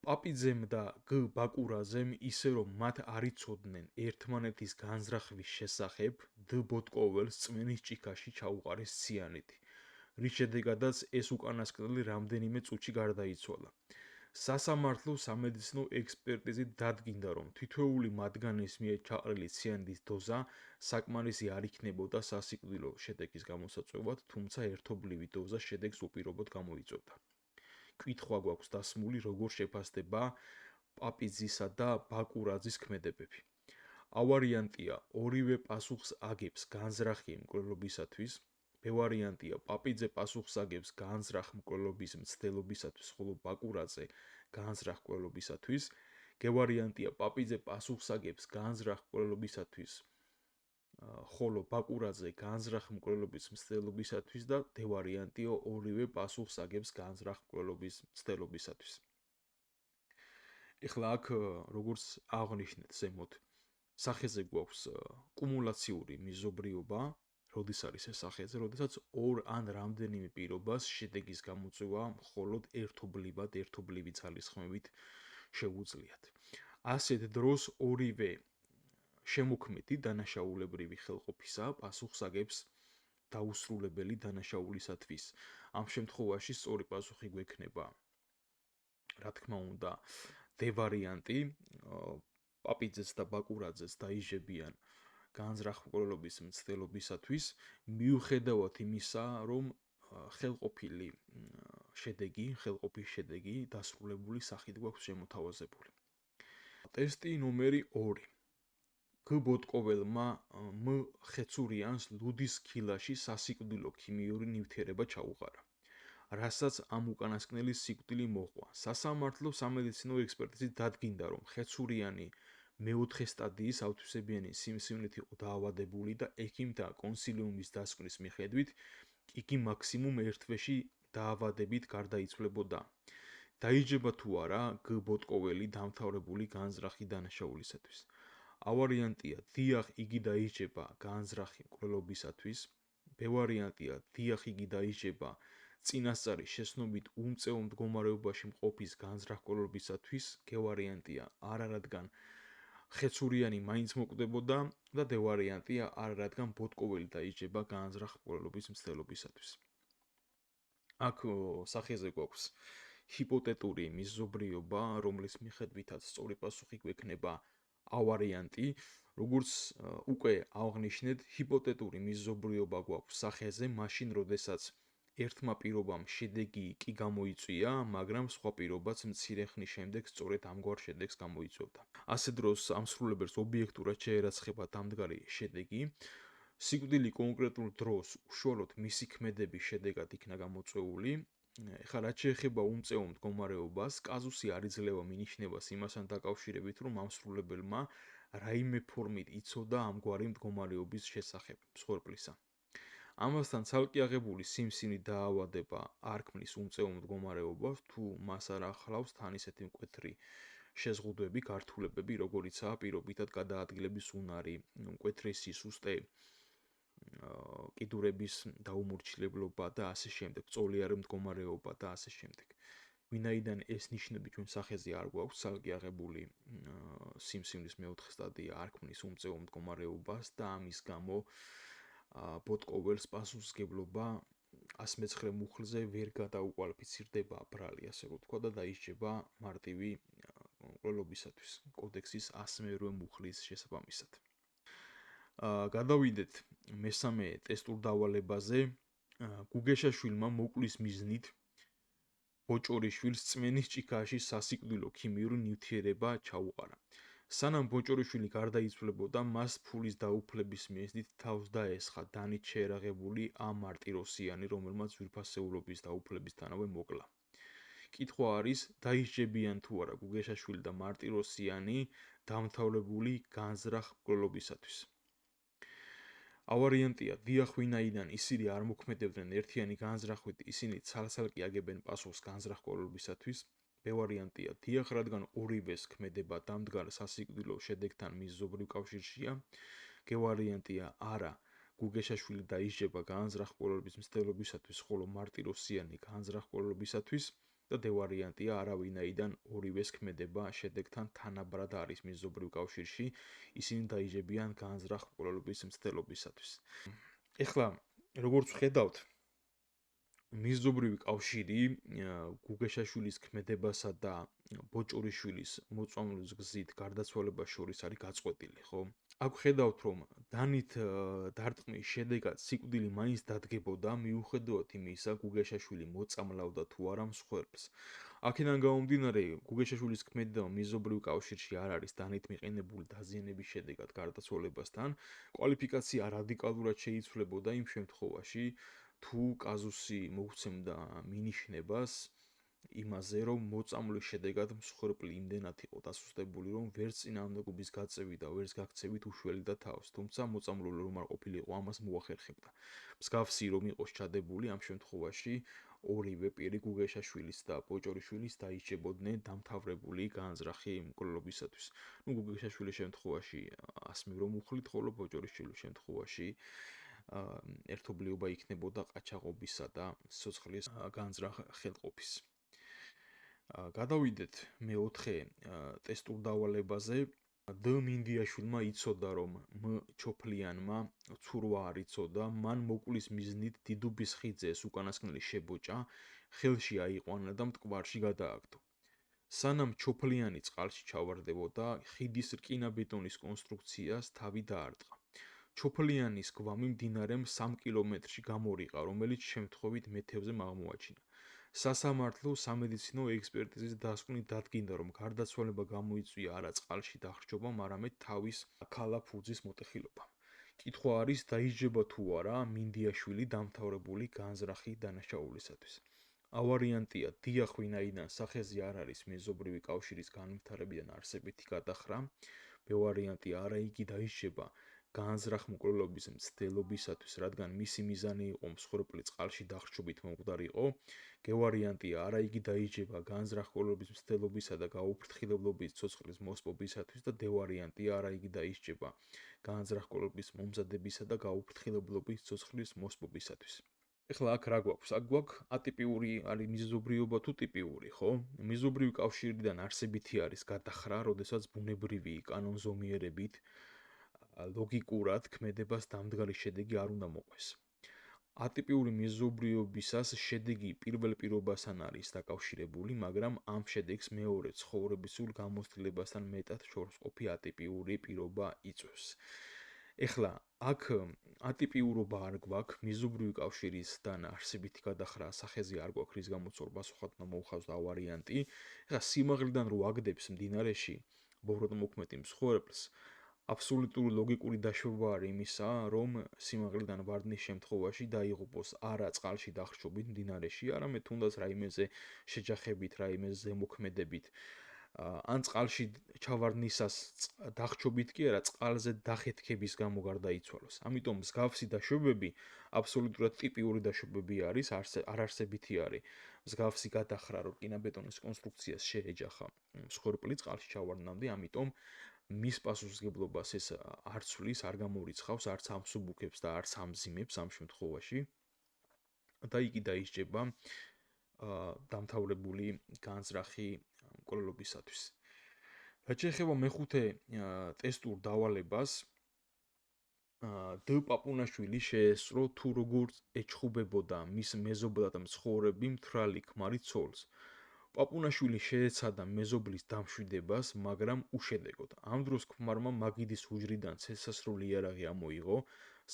პაპიძემ და გ ბაკურაძემ ისე რომ მათ არ იცოდნენ ერთმანეთის განზრახვის შესახებ, დ ბოტკოველს წმენის ჭიქაში ჩაუყარეს ციანიდი, რის შედეგადაც ეს უკანასკნელი რამდენიმე წუთში გარდაიცვალა. სასამართლო სამედიცინო ექსპერტიზით დადგინდა, რომ თითოეული მათგანის მიერ ჩაყრილი ციანიდის დოზა საკმარისი არ იქნებოდა სასიკვდილო შედეგის გამოსაწვევად, თუმცა ერთობლივი დოზა შედეგს უპირობოდ გამოიწვევდა. კითხვა გვაქვს დასმული, როგორ შეფასდება პაპიძისა და ბაკურაძის ქმედებები. A ვარიანტია ორივე პასუხს აგებს განზრახი მკვლელობისათვის, B ვარიანტია პაპიძე პასუხს აგებს განზრახ მკვლელობის მცდელობისათვის, ხოლო ბაკურაძე განზრახ მკვლელობისათვის, G ვარიანტია პაპიძე პასუხს აგებს განზრახ მკვლელობისათვის, ხოლო ბაკურაძე განზრახ მკვლელობის მცდელობისათვის და D ვარიანტია ორივე პასუხს აგებს განზრახ მკვლელობის მცდელობისათვის. ეხლა აქ როგორც აღნიშნეთ ზემოთ, სახეზე გვაქვს კუმულაციური მიზობრიობა, როდის არის ეს სახეზე, როდესაც ორ ან რამდენიმე პირობას შედეგის გამოწვევა მხოლოდ ერთობლივი ძალისხმევით შეუძლიათ. ასეთ დროს ორივე შემოქმედი დანაშაულებრივი ხელყოფისა პასუხს აგებს დაუსრულებელი დანაშაულისათვის. ამ შემთხვევაში სწორი პასუხი გვექნება, რა თქმა უნდა, D ვარიანტი, პაპიძეც და ბაკურაძეც დაიჟებიან განზრახ-მკვლელობის მცდელობისათვის, მიუხედავად იმისა, რომ ხელყოფილი შედეგი დასრულებული სახით გვაქვს შემოთავაზებული. ტესტი ნომერი 2. G ბოტკოველმა M ხეცურიანს ლუდის ქილაში სასიკვდილო ქიმიური ნივთიერება ჩაუყარა, რასაც ამ უკანასკნელის სიკვდილი მოჰყვა. სასამართლო სამედიცინო ექსპერტიზით დადგინდა, რომ ხეცურიანი მეოთხე სტადიის ავთვისებიანი სიმსივნით იყო დაავადებული და ექიმთა კონსილიუმის დასკვნის მიხედვით იგი მაქსიმუმ ერთ თვეში დაავადებით გარდაიცვლებოდა. დაიჯება თუ არა G ბოტკოველი დამთავრებული განზრახი დანაშაულისათვის. A ვარიანტია, დიახ, იგი დაიჯება განზრახი მკვლელობისათვის. B ვარიანტია, დიახ, იგი დაიჯება წინასწარი შეცნობით უმწეო მდგომარეობაში მყოფის განზრახ მკვლელობისათვის. G ვარიანტია, არა, რადგან ხეცურიანი მაინც მოკვდებოდა და D ვარიანტია, არა, რადგან ბოტკოველი დაიჯება განზრახ მკვლელობის მცდელობისათვის. აქ სახეზე გვაქვს ჰიპოთეტური მიზობრიობა, რომლის მიხედვითაც სწორი პასუხი გვექნება A ვარიანტი, როგორც უკვე აღნიშნეთ, ჰიპოთეტური მიზობრიობა გვაქვს სახეზე, მაშინ, როდესაც ერთმა პირობამ შედეგი კი გამოიწვია, მაგრამ სხვა პირობაც მცირე ხნის შემდეგ სწორედ ამგვარ შედეგს გამოიწვევდა. ასე დროს ამსრულებელს ობიექტურად შეერაცხება დამდგარი შედეგი, სიკვდილი კონკრეტულ დროს უშუალოდ მისი ქმედების შედეგად იქნა გამოწვეული. ეხლა რაც შეეხება უმწეო მდგომარეობას, კაზუსი არ იძლევა მინიშნებას იმასთან დაკავშირებით, რომ ამსრულებელმა რაიმე ფორმით იცოდა ამგვარი მდგომარეობის შესახებ მსხვერპლისა. ამასთან ცალკე აღებული სიმსივნით დაავადება არ ქმნის უმწეო მდგომარეობას, თუ მას არ ახლავს თან ისეთი მკვეთრი შეზღუდვები, გართულებები, როგორიცაა პირობითად გადაადგილების უნარი, მკვეთრი სისუსტე, კიდურების დაუმორჩილებლობა და ასე შემდეგ, წოლიარე მდგომარეობა და ასე შემდეგ. ვინაიდან ეს ნიშნები ჩვენ სახეზე არ გვაქვს, ცალკე აღებული სიმსივნის მეოთხე სტადია არ ქმნის უმწეო მდგომარეობას და ამის გამო ბოტკოველს პასუხისმგებლობა 109 მუხლზე ვერ გადაუკვალიფიცირდება ბრალი, ასე რომ ვთქვა და დაიჯება მარტივი მკვლელობისათვის კოდექსის 108 მუხლის შესაბამისად. გადავიდეთ მესამე ტესტურ დავალებაზე. გუგეშაშვილმა მოკვლის მიზნით ბოჭორიშვილს წმენის ჭიქაში სასიკვდილო ქიმიური ნივთიერება ჩაუყარა. სანამ ბოჭორიშვილი გარდაიცვლებოდა, მას ფულის დაუფლების მიზნით თავს დაესხა დანით შეერაღებული A მარტიროსიანი, რომელმაც ძვირფასეულობის დაუფლებისთანავე მოკლა. კითხვა არის, დაისჯებიან თუ არა გუგეშაშვილი და მარტიროსიანი დამთავრებული განზრახ მკვლელობისათვის. A ვარიანტია, დიახ, ვინაიდან ისინი არ მოქმედებდნენ ერთიანი განზრახვით, ისინი ცალ-ცალკე აგებენ პასუხს განზრახ მკვლელობისათვის. B ვარიანტია, დიახ, რადგან ორივეს ქმედება დამდგარ სასიკვდილო შედეგთან მიზობრივ კავშირშია. G ვარიანტია, არა, გუგეშაშვილი დაიჯება განზრახ მკვლელობის მცდელობისათვის, ხოლო მარტიროსიანი განზრახ მკვლელობისათვის. და D ვარიანტია, არა, ვინაიდან ორივეს ქმედება შედეგთან თანაბრად არის მიზობრივ კავშირში, ისინი დაიჯებიან განზრახ მკვლელობის მცდელობისათვის. ეხლა, როგორც ვხედავთ, მიზობრივი კავშირი გუგეშაშვილის ქმედებასა და ბოჭორიშვილის მოწამვლის გზით გარდაცვალებას შორის არის გაწყვეტილი, ხო? აქ ვხედავთ, რომ დანით დარტყმის შედეგად სიკვდილი მაინც დადგებოდა, მიუხედავად იმისა, გუგეშაშვილი მოწამლავდა თუ არა მსხვერპლს. აქედან გამომდინარე, გუგეშაშვილის ქმედება მიზობრივ კავშირში არ არის დანით მიყენებული დაზიანების შედეგად გარდაცვალებასთან, კვალიფიკაცია რადიკალურად შეიცვლებოდა იმ შემთხვევაში, თუ კაზუსი მოგვცემდა მინიშნებას იმაზე, რომ მოწამვლის შედეგად მსხვერპლი იმდენად იყო დასუსტებული, რომ ვერც წინააღმდეგობის გაწევით და ვერც გაქცევით უშველიდა თავს, თუმცა მოწამლული რომ არ ყოფილიყო, ამას მოახერხებდა. მსგავსი რომ იყოს ჩადებული, ამ შემთხვევაში ორივე პირი გუგეშაშვილის და ბოჭორიშვილის დაიჭებოდნენ დამთავრებული განზრახი მკვლელობისათვის. გუგეშაშვილის შემთხვევაში ასმი რომ უხლით, ხოლო ბოჭორიშვილის შემთხვევაში ერთობლიობა იქნებოდა ყაჩაღობისა და სიცოცხლის განზრახ ხელყოფის. გადავიდეთ მეოთხე ტესტურ დავალებაზე. დ მინდიაშვილმა იცოდა, რომ մ ჩოფლიანმა ცურვა არ იცოდა, მან მოკვლის მიზნით დიდუბის ხიძეს უკანასკნელი შებოჭა, ხელში აიყვანა და მტკვარში გადააგდო. სანამ ჩოფლიანი წყალში ჩავარდებოდა, ხიდის რკინა-ბეტონის კონსტრუქციას თავი დაარტყა. ჩოფლიანის გვამი მდინარემ 3 კილომეტრში გამორიყა, რომელიც შემთხვევით მეთევზე აღმოაჩინა. სასამართლო სამედიცინო ექსპერტიზის დასკვნით დადგინდა, რომ გარდაცვალება გამოიწვია არა წყალში დახრჩობამ, არამედ თავის ქალაფუძის მოტეხილობამ. კითხვა არის, დაიჯება თუ არა მინდიაშვილი დამთავრებული განზრახი დანაშაულისათვის. ავარიანტია დიახ, ვინაიდან სახეზე არ არის მეზობრივი კავშირის განვითარებიდან არსებითი გადახრა. ვარიანტია არა, იგი დაიჯება განზრახ მკვლელობის მცდელობისათვის, რადგან მისი მიზანი იყო მსხვერპლი წყალში დახრჩობით მომკვდარიყო. გევარიანტია არა, იგი დაიჯება განზრახ მკვლელობის მცდელობისა და გაუფრთხილებლობის ცოცხლის მოსპობისათვის და დევარიანტია არა, იგი დაიჯება განზრახ მკვლელობის მომზადებისა და გაუფრთხილებლობის ცოცხლის მოსპობისათვის. ეხლა აქ რა გვაქვს? აქ გვაქვს ატიპიური არის მიზობრიობა თუ ტიპიური, ხო? მიზობრივი კავშირიდან არსებითი არის გადახრა, როდესაც ბუნებრივი კანონზომიერებით ლოგიკურად ქმედებას დამდგარი შედეგი არ უნდა მოყვეს. ატიპიური მეზობრიობისას შედეგი პირველ პირობასთან არის დაკავშირებული, მაგრამ ამ შედეგს მეორე ცხოვრებისულ გამოცდილებასთან მეტად შორსყოფი ატიპიური პირობა იწვევს. ეხლა აქ ატიპიურობა არ გვაქვს, მეზობრივი კავშირისთან არსებითი გადახრა სახეზე არ გვაქვს, რის გამოც ორ პასუხად უნდა მოუხავს ვარიანტი. ეხლა სიმაღლიდან რო აგდებს მდინარეში ბოროტმოქმედი მსხვერპლს, აბსოლუტური ლოგიკური დაშვება არის იმისა, რომ სიმაღლიდან ვარდნის შემთხვევაში დაიღუპოს არა წყალში დახრჩობით მდინარეში, არამედ თუნდაც რაიმეზე შეჯახებით, რაიმეზე ზემოქმედებით. ან წყალში ჩავარდნისას დახრჩობით კი არა, წყალზე დახეთქების გამო გარდაიცვალოს. ამიტომ მსგავსი დაშვებები აბსოლუტურად ტიპიური დაშვებები არის, არარსებითი არის. მსგავსი გადახრა, რომ რკინა-ბეტონის კონსტრუქციას შეეჯახა მსხვერპლი წყალში ჩავარდნამდე, ამიტომ მის პასუხისმგებლობას ეს არ ცვლის, არ გამორიცხავს, არც ამსუბუქებს და არც ამძიმებს ამ შემთხვევაში და იგი დაიჯება დამთავრებული განზრახი მკვლელობისათვის. რაც შეეხება მეხუთე ტესტურ დავალებას, დ პაპუნაშვილი შეესწრო თუ როგორ ეჩხუბებოდა მის მეზობლად მცხოვრები მთვრალი ქმარი ცოლს. პაპუნაშვილი შეეცადა მეზობლის დამშვიდებას, მაგრამ უშედეგოდ. ამ დროს ქმარმა მაგიდის უჯრიდან ცეცხლსასროლი იარაღი ამოიღო,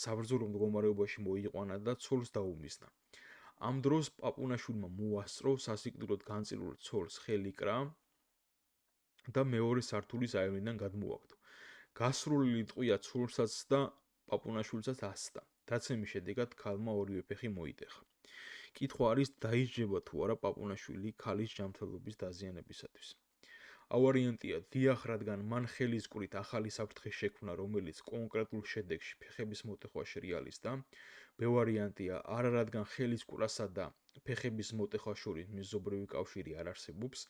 საბრძოლო მდგომარეობაში მოიყვანა და ცოლს დაუმიზნა. ამ დროს პაპუნაშვილმა მოასწრო სასიკვდილოდ განწირულ ცოლს ხელი კრა და მეორე სართულის აივნიდან გადმოაგდო. გასროლილი ტყვია ცოლსაც და პაპუნაშვილსაც ასწდა. დაცემის შედეგად ქალმა ორივე ფეხი მოიტეხა. კითხვა არის, დაიჯება თუ არა პაპუნაშვილი ქალის ჯანმრთელობის დაზიანებისათვის. ავარიანტია დიახ, რადგან მან ხელისკვრით ახალი საფრთხე შექმნა, რომელიც კონკრეტულ შედეგში ფეხების მოტეხვა შერიალიზდა. ვარიანტია არა, რადგან ხელისკვრასა და ფეხების მოტეხვა შორის მეზობრივი კავშირი არ არსებობს.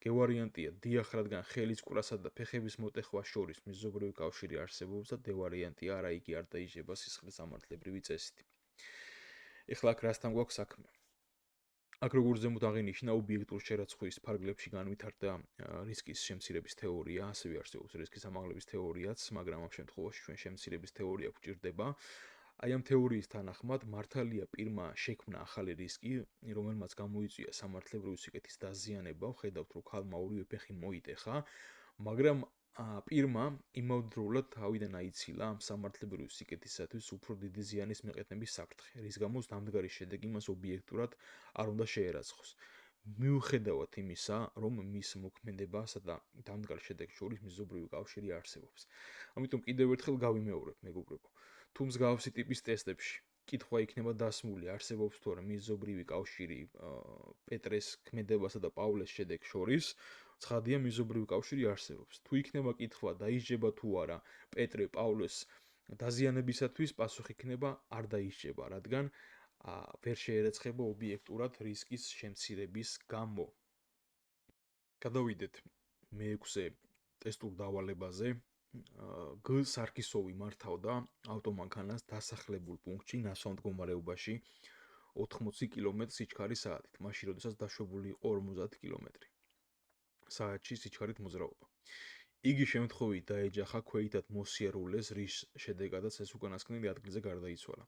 გევარიანტია დიახ, რადგან ხელისკვრასა და ფეხების მოტეხვა შორის მეზობრივი კავშირი არსებობს და დევარიანტია არა, იგი არ დაიჯება სისხლის სამართლებრივი წესით. ეხლა აქ რასთან გვაქვს საქმე? აქ როგორც ზემოთ აღინიშნა, ობიექტურ შერაცხვის ფარგლებში განვითარდა რისკის შემცირების თეორია, ასევე არსებობს რისკის ამაღლების თეორიაც, მაგრამ ამ შემთხვევაში ჩვენ შემცირების თეორია გვჭირდება. აი ამ თეორიის თანახმად მართალია პირმა შექმნა ახალი რისკი, რომელმაც გამოიწვია სამართლებრივი სიკეთის დაზიანება, ხედავთ რომ ქალმა ორივე ფეხი მოიტეხა, მაგრამ პირმა იმავდროულად თავიდან აიცილა ამ სამართლებრივი სიკეთისათვის უფრო დიდი ზიანის მიყენების საფრთხე, რის გამოც დამდგარი შედეგი მას ობიექტურად არ უნდა შეერაცხოს. მიუხედავად იმისა, რომ მის მოქმედებასა და დამდგარ შედეგს შორის მეზობრივი კავშირი არსებობს. ამიტომ კიდევ ერთხელ გავიმეორებ, მეგობრებო, თუ მსგავსი ტიპის ტესტებში კითხვა იქნება დასმული, არსებობს თუ არა მეზობრივი კავშირი პეტრეს ქმედებასა და პავლეს შედეგს შორის, ცხადია მეზობრივი კავშირი არსებობს. თუ იქნება კითხვა, დაიჯება თუ არა პეტრე პავლეს დაზიანებისათვის, პასუხი იქნება არ დაიჯება, რადგან ვერ შეერაცხება ობიექტურად რისკის შემცირების გამო. გადავიდეთ მეექვსე ტესტურ დავალებაზე. G. სარკისოვი მართავდა ავტომანქანას დასახლებულ პუნქტში ნასვამ მდგომარეობაში 80 კმ სიჩქარის-საათით, მაშინ როდესაც დაშვებული იყო 50 კმ საათში სიჩქარით მოძრაობა. იგი შემთხვევით დაეჯახა ქვეითად მოსიარულეს, რის შედეგადაც ეს უკანასკნელი ადგილზე გარდაიცვალა.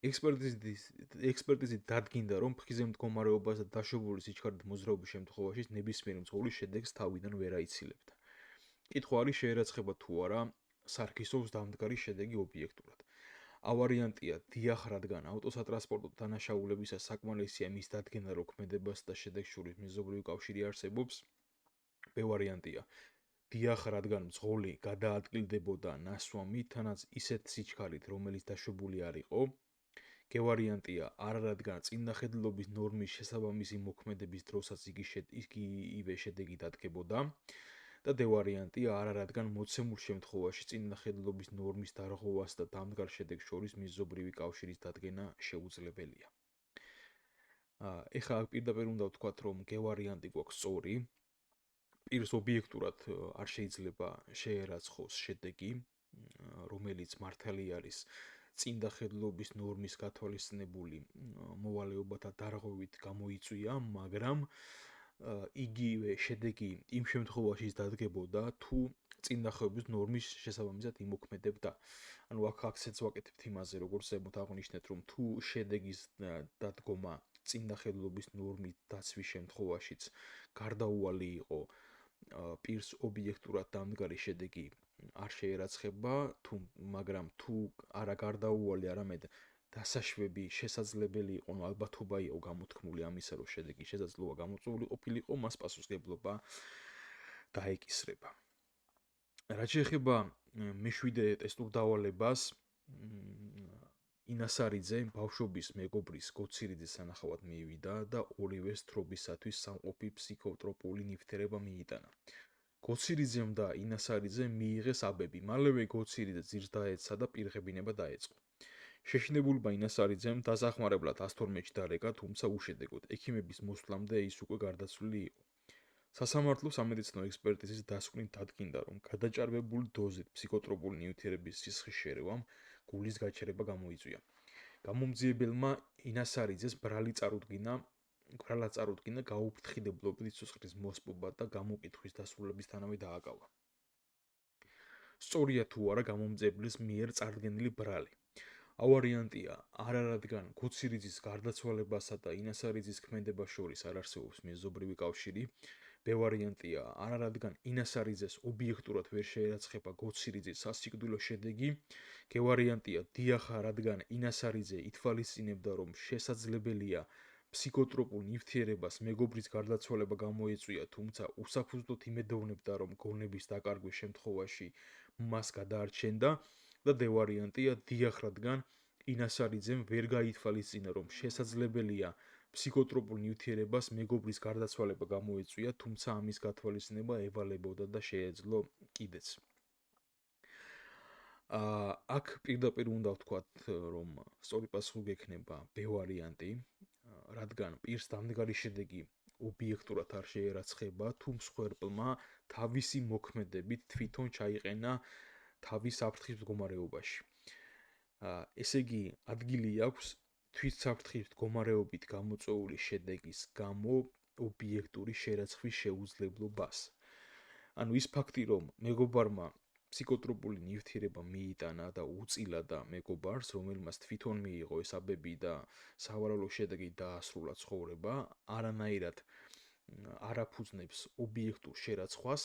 ექსპერტიზით დადგინდა, რომ ფხიზემ მდგომარეობას და დაშვებული სიჩქარით მოძრაობის შემთხვევაში ნებისმიერი მძღოლის შედეგს თავიდან ვერ აიცილებდა. კითხვა არის შეერაცხება თუ არა სარკისოვს დამდგარი შედეგი ობიექტურად. ავარიანტია დიახ, რადგან ავტოსატრანსპორტო დანაშაულებისას საკმარისია მის დადგენა, რომ ქმედებას და შედეგს შორის მეზობლივი კავშირი არსებობს. B ვარიანტია დიახ, რადგან მძღოლი გადაადგილდებოდა ნასვამი, თანაც ისეთ სიჩქარით, რომელიც დაშვებული არ იყო. G ვარიანტია არა, რადგან წინახედლობის ნორმის შესაბამისი მოქმედების დროსაც იგივე შედეგი დადგებოდა. და D ვარიანტია არა, რადგან მოცემულ შემთხვევაში წინახედლობის ნორმის დარღვევას და დამდგარ შედეგს შორის მიზობრივი კავშირის დადგენა შეუძლებელია. ეხლა პირდაპირ უნდა ვთქვათ, რომ G ვარიანტი გვაქვს სწორი. პირს ობიექტურად არ შეიძლება შეერაცხოს შედეგი, რომელიც მართალი არის წინახედლობის ნორმის გათვალისწინებული მოვალეობათა დარღვევით გამოიწვია, მაგრამ იგივე შედეგი იმ შემთხვევაში დადგებოდა, თუ წინახედლობის ნორმის შესაბამისად იმოქმედებდა. ანუ აქ აქცენტს ვაკეთებთ იმაზე, როგორც ზემოთ აღვნიშნეთ, რომ თუ შედეგის დადგომა წინახედლობის ნორმის დაცვის შემთხვევაშიც გარდაუვალი იყო, პირს ობიექტურად დამდგარი შედეგი არ შეერაცხება, მაგრამ თუ არა გარდაუვალი, არამედ დასაშვები შესაძლებელი იყო, ალბათობა იყო გამოთქმული ამისა, რომ შედეგი შესაძლოა გამოწვეული ყოფილიყო, მას პასუხისმგებლობა დაეკისრება. რაც შეეხება მეშვიდე ტესტურ დავალებას, ინასარიძე ბავშვობის მეგობრის გოცირიძის სანახავად მიივიდა და ორივეს თხრობისათვის სამყოფი ფსიქოტროპული ნივთიერება მიიტანა. გოცირიძემ და ინასარიძემ მიიღეს აბები, მალევე გოცირიძე ძირს დაეცა და პირღებინება დაეწყო. შეშინებულმა ინასარიძემ დასახმარებლად 112-ში დარეკა, თუმცა უშედეგოდ. ექიმების მოსვლამდე ის უკვე გარდაცვლილი იყო. სასამართლო სამედიცინო ექსპერტიზის დასკვნით დადგინდა, რომ გადაჭარბებული დოზით ფსიქოტროპული ნივთიერების სისხლის შერევამ გულის გაჩერება გამოიწვია. გამომძიებელმა ინასარიძეს ბრალად წარუდგინა გაუფრთხილებლობით სისხლის მოსპობა და გამოკითხვის დასრულებისთანავე დააკავა. სწორია თუ არა გამომძიებლის მიერ წარდგენილი ბრალი. ავარიანტია არა, რადგან გოცირიძის გარდაცვალებასა და ინასარიძის ქმედებას შორის არ არსებობს მეზობრივი კავშირი. B ვარიანტია არა, რადგან ინასარიძეს ობიექტურად ვერ შეერაცხება გოცირიძის სასიკვდილო შედეგი. G ვარიანტია დიახ, რადგან ინასარიძე ითვალისწინებდა, რომ შესაძლებელია ფსიქოტროპულ ნივთიერებას მეგობრის გარდაცვალება გამოეწვია, თუმცა უსაფუძვლოდ იმედოვნებდა, რომ გონების დაკარგვის შემთხვევაში მას გადაარჩენდა. და D ვარიანტია დიახ, რადგან ინასარიძემ ვერ გაითვალისწინა, რომ შესაძლებელია ფსიქოტროპულ ნივთიერებას მეგობრის გარდაცვალება გამოეწვია, თუმცა ამის გათვალისწინება ევალებოდა და შეეძლო კიდეც. აქ პირდაპირ უნდა ვთქვათ, რომ სწორი პასუხი გექნება B ვარიანტი, რადგან პირს დამდგარი შედეგი ობიექტურად არ შეერაცხება, თუ მსხვერპლმა თავისი მოქმედებით თვითონ ჩაიყენა თავის საფრთხის მდგომარეობაში. ესე იგი, ადგილი აქვს თვითსაფრთხის მდგომარეობით გამოწვეული შედეგის გამო ობიექტური შერაცხვის შეუძლებლობას. ანუ ის ფაქტი, რომ მეგობარმა ფსიქოტროპული ნივთიერება მიიტანა და უწილა მეგობარს, რომელმაც თვითონ მიიღო ეს აბები და სავალალო შედეგი დაასრულა ცხოვრება, არანაირად არ აფუძნებს ობიექტურ შერაცხვას,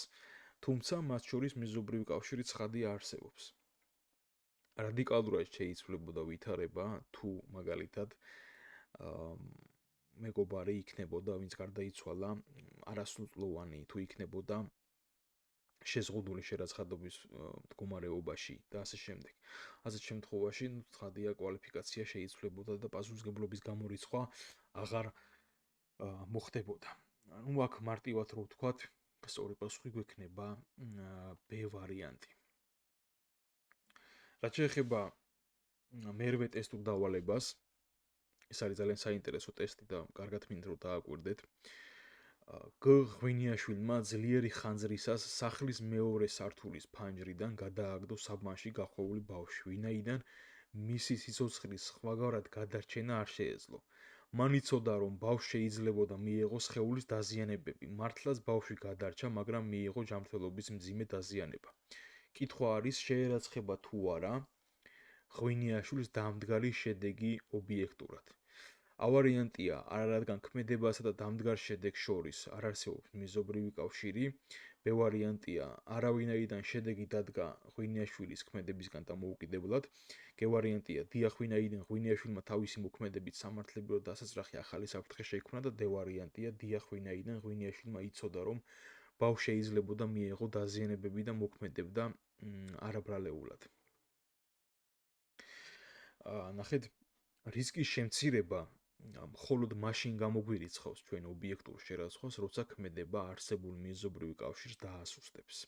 თუმცა მათ შორის მეზობრივი კავშირი ცხადია არსებობს. რადიკალურად შეიცვლებოდა ვითარება, თუ მაგალითად მეგობარი იქნებოდა, ვინც გარდაიცვალა არასრულწლოვანი, თუ იქნებოდა შეზღუდული შერაცხადობის მდგომარეობაში და ასე შემდეგ. ასეთ შემთხვევაში ცხადია კვალიფიკაცია შეიცვლებოდა და პასუხისმგებლობის გამორიცხვა აღარ მოხდებოდა. ანუ აქ მარტივად რო ვთქვათ, სწორი პასუხი გვექნება B ვარიანტი. რაც შეეხება მერვე ტესტურ დავალებას, ეს არის ძალიან საინტერესო ტესტი და კარგად მინდა რომ დააკვირდეთ. გ ღვინიაშვილმა ძლიერი ხანძრისას სახლის მეორე სართულის ფანჯრიდან გადააგდო საბმაში გახვეული ბავშვი, ვინაიდან მისი სიცოცხლის სხვაგავად გადარჩენა არ შეეძლო. მან იცოდა, რომ ბავშვს შეიძლებოდა მიეღოს სხეულის დაზიანებები. მართლაც ბავშვი გადარჩა, მაგრამ მიიღო ჯანმრთელობის მძიმე დაზიანება. კითხვა არის, შეერაცხება თუ არა ღვინიაშვილის დამდგარი შედეგი ობიექტურად. ავარიანტია, რადგან ქმედებასა და დამდგარ შედეგს შორის არ არსებობს მიზობრივი კავშირი. ბ ვარიანტია, არავინაირიდან შედეგი დადგა ღვინიაშვილის ქმედებისგან დამოუკიდებლად. გ ვარიანტია, დიახ, ვინაიდან ღვინიაშვილმა თავისი მოქმედებით სამართლებრივად დასაძრახი ახალი საფრთხე შეიქმნა და դ ვარიანტია, დიახ, ვინაიდან ღვინიაშვილმა იცოდა, რომ ბავშვს შეიძლებოდა მიეღო დაზიანებები და მოქმედებდა არაბრალეულად. ნახეთ, რისკის შემცირება მხოლოდ მაშინ გამოგვირიცხავს ჩვენ ობიექტურ შერაცხვას, როცა ქმედება არსებულ მეზობრივ კავშირს დაასუსტებს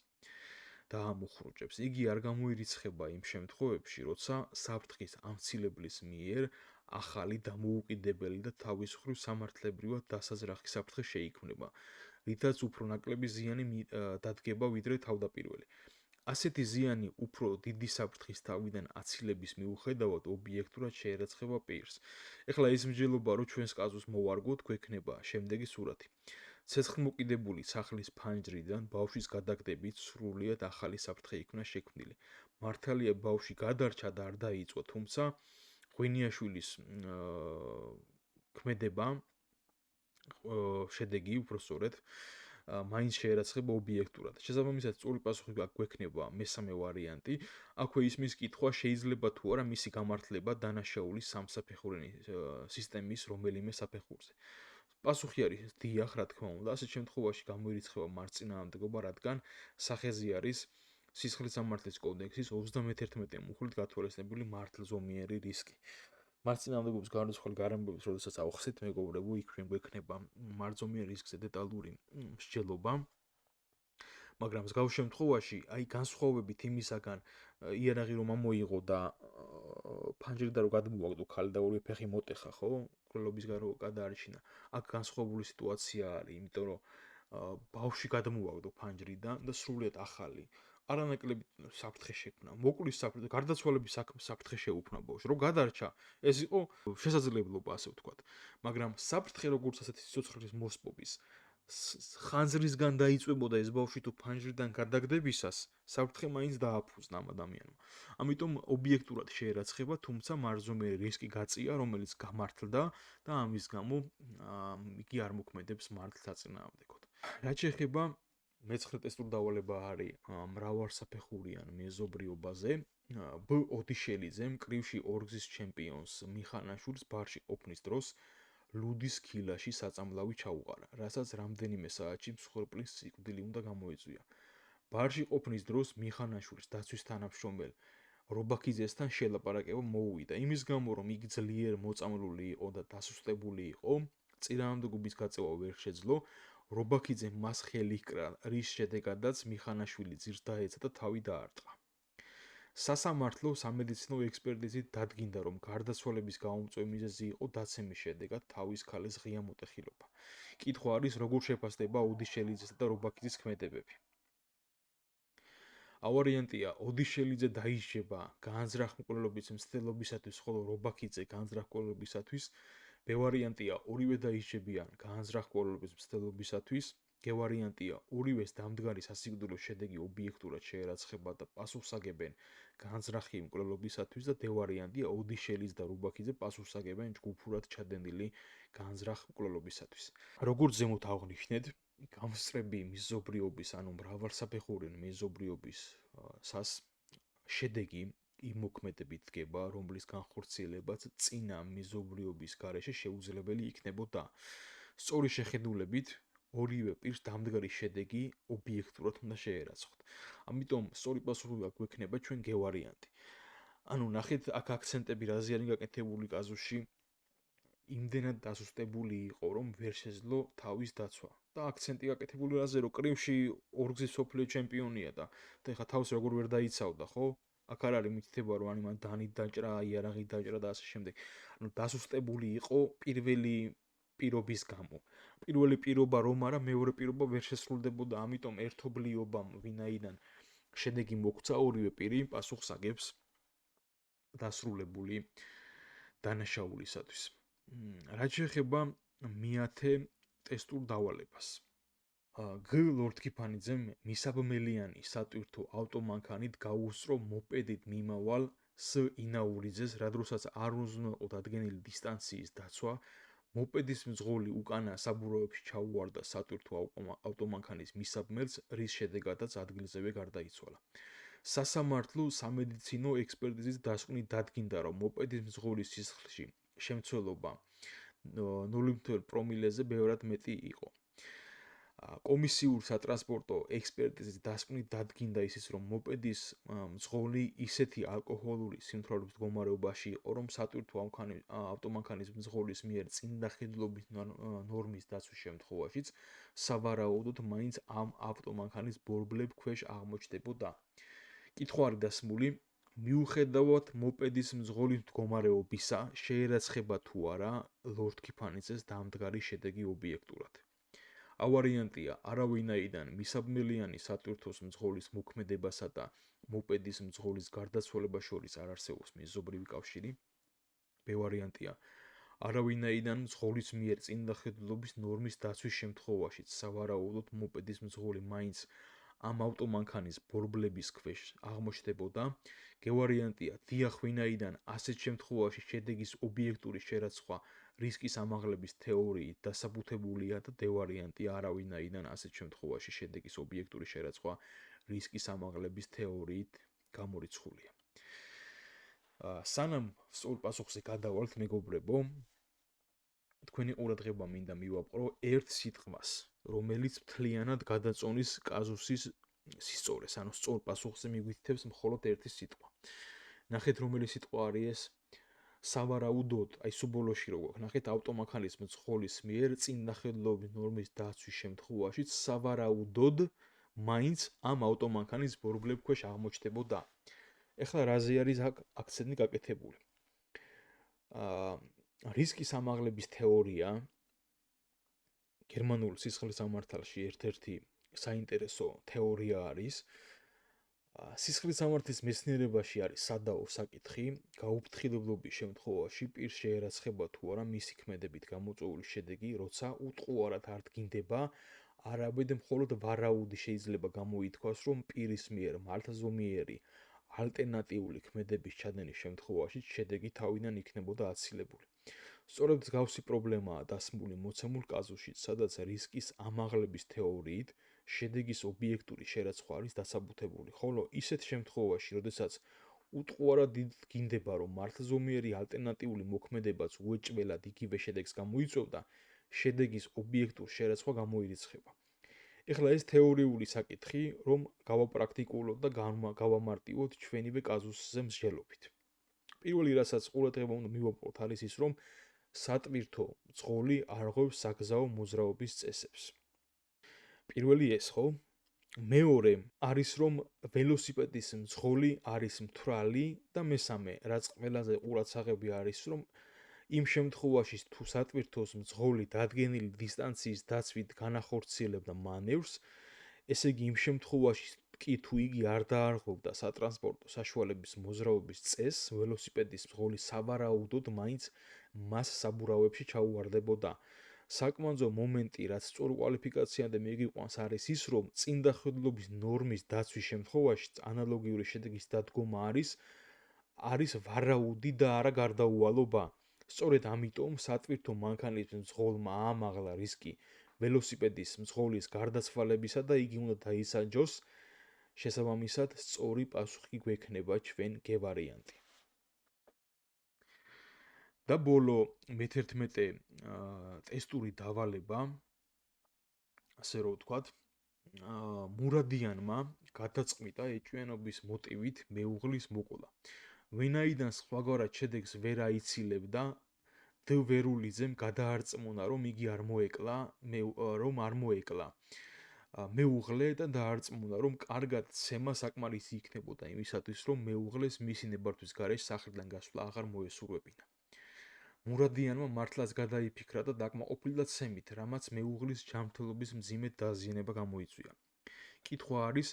და ამოხრუჭებს. იგი არ გამოირიცხება იმ შემთხვევებში, როცა საფრთხის ამცილებლის მიერ ახალი დამოუკიდებელი და თავის მხრივ სამართლებრივად დასაძრახი საფრთხე შეიქმნება, რითაც უფრო ნაკლები ზიანი დადგება ვიდრე თავდაპირველი. ასეთი ზიანი უფრო დიდი საფრთხის თავიდან აცილების მიუხედავად ობიექტურად შეერაცხება პირს. ეხლა ეს მსჯელობა რომ ჩვენს კაზუსს მოვარგოთ, გვექნება შემდეგი სურათი. ცეცხლმოკიდებული სახლის ფანჯრიდან ბავშვის გადაგდებით სრულიად ახალი საფრთხე იქნა შექმნილი. მართალია ბავშვი გადარჩა და არ დაიწვა, თუმცა ღვინიაშვილის ქმედება შედეგი უფრო სწორედ მაინც შეერაცხება ობიექტურად. შესაბამისად, სწორი პასუხი გვექნება მესამე ვარიანტი. აქვე ისმის კითხვა, შეიძლება თუ არა მისი გამართლება დანაშაულის სამსაფეხურიანი სისტემის რომელიმე საფეხურზე. პასუხი არის დიახ, რა თქმა უნდა. ასეთ შემთხვევაში გამოირიცხება მარწინააღმდეგობა, რადგან სახეზე არის სისხლის სამართლის კოდექსის 31 მუხლით გათვალისწინებული მართლზომიერი რისკი. მარწინააღმდეგობის გარდაცვალ გარემოებებს, როდესაც ავხსნით, მეგობრებო, იქ ჩვენ გვექნება მარწზომიერ რისკზე დეტალური მსჯელობა. მაგრამ მსგავს შემთხვევაში, აი განსხვავებით იმისაგან, იარაღი რომ ამოიღო და ფანჯრიდან რომ გადმოაგდო ქალი და ორივე ფეხი მოტეხა, ხო? მკვლელობის გარო გადაარჩინა. აქ განსხვავებული სიტუაცია არის, იმიტომ რომ ბავშვი გადმოაგდო ფანჯრიდან და სრულიად ახალი არანაკლები საფრთხე შექმნა. მოკვლის საფრთხე, გარდაცვალების საფრთხე შეუქმნა ბავშვს. რომ გადარჩა, ეს იყო შესაძლებლობა, ასე ვთქვათ. მაგრამ საფრთხე როგორც ასეთი სიცოცხლის მოსპობის ხანძრისგან დაიწვებოდა ეს ბავშვი თუ ფანჯრიდან გადაგდებისას, საფრთხე მაინც დააფუძნა ამ ადამიანმა. ამიტომ ობიექტურად შეერაცხება, თუმცა მარწზომიერი რისკი გაწია, რომელიც გამართლდა და ამის გამო იგი არ მოქმედებს მართლს საწინააღმდეგოდ. რაც შეეხება მეცხრე ტესტური დავალება არის მრავალსაფეხურიან მეზობრიობაზე. ბ ოდიშელიძემ კრივში ორგზის ჩემპიონს მიხანაშვილს ბარში ყოფნის დროს ლუდის ქილაში საწამლავი ჩაუყარა, რასაც რამდენიმე საათში მსხვერპლის სიკვდილი უნდა გამოეწვია. ბარში ყოფნის დროს მიხანაშვილს დაცვის თანამშრომელ რობაქიძესთან შელაპარაკება მოუვიდა. იმის გამო, რომ იგი ძლიერ მოწამლული იყო და დასუსტებული იყო, წინააღმდეგობის გაწევა ვერ შეძლო, რობაქიძემ მას ხელი ჰკრა, რის შედეგადაც მიხანაშვილი ძირს დაეცა და თავი დაარტყა. სასამართლო სამედიცინო ექსპერტიზით დადგინდა, რომ გარდაცვალების გამომწვევი მიზეზი იყო დაცემის შედეგად თავის ქალის ღია მოტეხილობა. კითხვა არის, როგორ შეფასდება ოდიშელიძეს და რობაქიძის ქმედებები. ა ვარიანტია, ოდიშელიძე დაისჯება განზრახ მკვლელობის მცდელობისათვის, ხოლო რობაქიძე განზრახ მკვლელობისათვის. ბ ვარიანტია, ორივე დაისჯებიან განზრახ მკვლელობის მცდელობისათვის. გ ვარიანტია, ორივეს დამდგარი სასიკვდილო შედეგი ობიექტურად შეერაცხება და პასუხსაგებენ განზრახი მკვლელობისათვის და դ ვარიანტია, ოდიშელიძე და რობაქიძე პასუხსაგებენ ჯგუფურად ჩადენილი განზრახ მკვლელობისათვის. როგორც ზემოთ აღვნიშნეთ, გამსწრები მეზობრიობის, ანუ მრავალსაფეხურიანი მეზობრიობის შედეგი იმ მოქმედებით დგება, რომლის განხორციელებაც წინა მეზობრიობის გარეშე შეუძლებელი იქნებოდა. სწორი შეხედულებით ორივე პირს დამდგარი შედეგი ობიექტურად უნდა შეერაცხოთ. ამიტომ სწორი პასუხი გვექნება ჩვენ გ ვარიანტი. ანუ ნახეთ, აქ აქცენტები რაზე არის გაკეთებული კაზუსში, იმდენად დასუსტებული იყო, რომ ვერ შეძლო თავის დაცვა. და აქცენტი გაკეთებული რაზე, რომ კრივში ორგზის მსოფლიო ჩემპიონია და ეხლა თავს როგორ ვერ დაიცავდა, ხო? აქ არ არის მითითება, რომ მან დანით დაჭრა, იარაღით დაჭრა და ასე შემდეგ. ანუ დასუსტებული იყო პირველი პირობის გამო. პირველი პირობა რომ არა, მეორე პირობა ვერ შესრულდებოდა, ამიტომ ერთობლიობამ ვინაიდან შედეგი მოგვცა ორივე პირი პასუხს აგებს დასრულებული დანაშაულისათვის. რაც შეეხება მეათე ტესტურ დავალებას. გ ლორდ კიფანიძემ მისაბმელიანი სატვირთო ავტომანქანით გაუსწრო მოპედით მიმავალ ს ინაურიძეს, რა დროსაც არ უზრუნველყო დადგენილი დისტანციის დაცვა, მოპედის მძღოლი უკანა საბურავებში ჩაუვარდა სატვირთო ავტომანქანის მისაბმელს, რის შედეგადაც ადგილზევე გარდაიცვალა. სასამართლო სამედიცინო ექსპერტიზის დასკვნით დადგინდა, რომ მოპედის მძღოლის სისხლში შემცველობა 0 პრომილეზე ბევრად მეტი იყო. კომისიურ სატრანსპორტო ექსპერტიზის დასკვნით დადგინდა ისიც, რომ მოპედის მძღოლი ისეთი ალკოჰოლური სიმთვრალების მდგომარეობაში იყო, რომ სატვირთო ავტომანქანის მძღოლის მიერ წინდახედულობის ნორმის დაცვის შემთხვევაშიც სავარაუდოდ მაინც ამ ავტომანქანის ბორბლებ ქვეშ აღმოჩნდებოდა. კითხვა არის დასმული, მიუხედავად მოპედის მძღოლის მდგომარეობისა, შეერაცხება თუ არა ლორდ კიფანიძეს დამდგარი შედეგი ობიექტურად. ავარიანტია, არავინაიდან მისაბმელიანი სატვირთოს მძღოლის მოქმედებასა და მოპედის მძღოლის გარდაცვალებას შორის არ არსებობს მეზობრივი კავშირი. ბ-ვარიანტია, არავინაიდან მძღოლის მიერ წინდახედულობის ნორმის დაცვის შემთხვევაშიც სავარაუდოდ მოპედის მძღოლი მაინც ამ ავტომანქანის ბორბლების ქვეშ აღმოჩნდებოდა. გ-ვარიანტია, დიახ, ვინაიდან ასეთ შემთხვევაში შედეგის ობიექტური შერაცხვა რისკის ამაღლების თეორიით დასაბუთებულია და დ-ვარიანტია, არავინაიდან ასეთ შემთხვევაში შედეგის ობიექტური შერაცხვა რისკის ამაღლების თეორიით გამორიცხულია. სანამ სწორ პასუხზე გადავალთ, მეგობრებო, თქვენი ყურადღება მინდა მივაპყრო ერთ სიტყვას, რომელიც მთლიანად გადაწონის კაზუსის სისწორეს, ანუ სწორ პასუხზე მიგვითითებს მხოლოდ ერთი სიტყვა. ნახეთ, რომელი სიტყვა არის ეს? სავარაუდოდ, აი სუბოლოში რო გვაქვს, ნახეთ, ავტომანქანის მძღოლის მიერ წინდახედულობის ნორმის დაცვის შემთხვევაშიც სავარაუდოდ მაინც ამ ავტომანქანის ბორბლებ ქვეშ აღმოჩნდებოდა. ეხლა რაზე არის აქ აქცენტი გაკეთებული? რისკის ამაღლების თეორია გერმანულ სისხლის სამართალში ერთ-ერთი საინტერესო თეორია არის. სისხლის სამართლის მეცნიერებაში არის სადაო საკითხი, გაუფრთხილებლობის შემთხვევაში პირს შეერაცხება თუ არა მისი ქმედებით გამოწვეული შედეგი, როცა უტყუარად არ დგინდება, არამედ მხოლოდ ვარაუდი შეიძლება გამოითქვას, რომ პირის მიერ მართლზომიერი ალტერნატიული ქმედების ჩადენის შემთხვევაში შედეგი თავიდან იქნებოდა აცილებული. სწორედ მსგავსი პრობლემაა დასმული მოცემულ კაზუსში, სადაც რისკის ამაღლების თეორიით შედეგის ობიექტური შერაცხვა არის დასაბუთებული, ხოლო ისეთ შემთხვევაში, როდესაც უტყუარად დგინდება, რომ მართლზომიერი ალტერნატიული მოქმედებაც უეჭველად იგივე შედეგს გამოიწვევდა, შედეგის ობიექტურ შერაცხვა გამოირიცხება. ეხლა ეს თეორიული საკითხი, რომ გავაპრაქტიკულოთ და გავამარტივოთ ჩვენივე კაზუსზე მსჯელობით. პირველი, რასაც ყურადღება უნდა მივაპყროთ, არის ის, რომ სატვირთო მძღოლი არღვევს საგზაო მოძრაობის წესებს. პირველი ეს, ხო? მეორე არის, რომ ველოსიპედის მძღოლი არის მთვრალი და მესამე, რაც ყველაზე ყურადსაღები არის, რომ იმ შემთხვევაში თუ სატვირთოს მძღოლი დადგენილი დისტანციის დაცვით განახორციელებდა მანევრს, ესე იგი იმ შემთხვევაში კი თუ იგი არ დაარღვევდა სატრანსპორტო საშუალების მოძრაობის წესს, ველოსიპედის მძღოლი სავარაუდოდ მაინც მას საბურავებში ჩაუვარდებოდა. საკმაო მომენტი, რაც სწორ კვალიფიკაციამდე მიგიყვანს, არის ის, რომ წინდახედულობის ნორმის დაცვის შემთხვევაში ანალოგიური შედეგის დადგომა არის ვარაუდი და არა გარდაუვალობა. სწორედ ამიტომ სატვირთო მანქანის მძღოლმა აამაღლა რისკი ველოსიპედის მძღოლის გარდაცვალებისა და იგი უნდა დაისაჯოს. შესაბამისად, სწორი პასუხი გვექნება ჩვენ გ-ვარიანტი. და ბოლო მე-11 ტესტური დავალება, ასე რომ ვთქვათ, მურადიანმა გადაწყვიტა ეჭვიანობის მოტივით მეუღლის მოკლა. ვინაიდან სხვაგვარად შედეგს ვერ აიცილებდა, დ ვერულიძემ გადაარწმუნა, რომ იგი არ მოეკლა. მეუღლე და დაარწმუნა, რომ კარგად ცემა საკმარისი იქნებოდა იმისათვის, რომ მეუღლეს მისი ნებართვის გარეშე სახლიდან გასვლა აღარ მოესურვებინა. მურადიანმა მართლაც გადაიფიქრა და დაკმაყოფილდა ცემით, რამაც მეუღლის ჯანმრთელობის მძიმე დაზიანება გამოიწვია. კითხვა არის,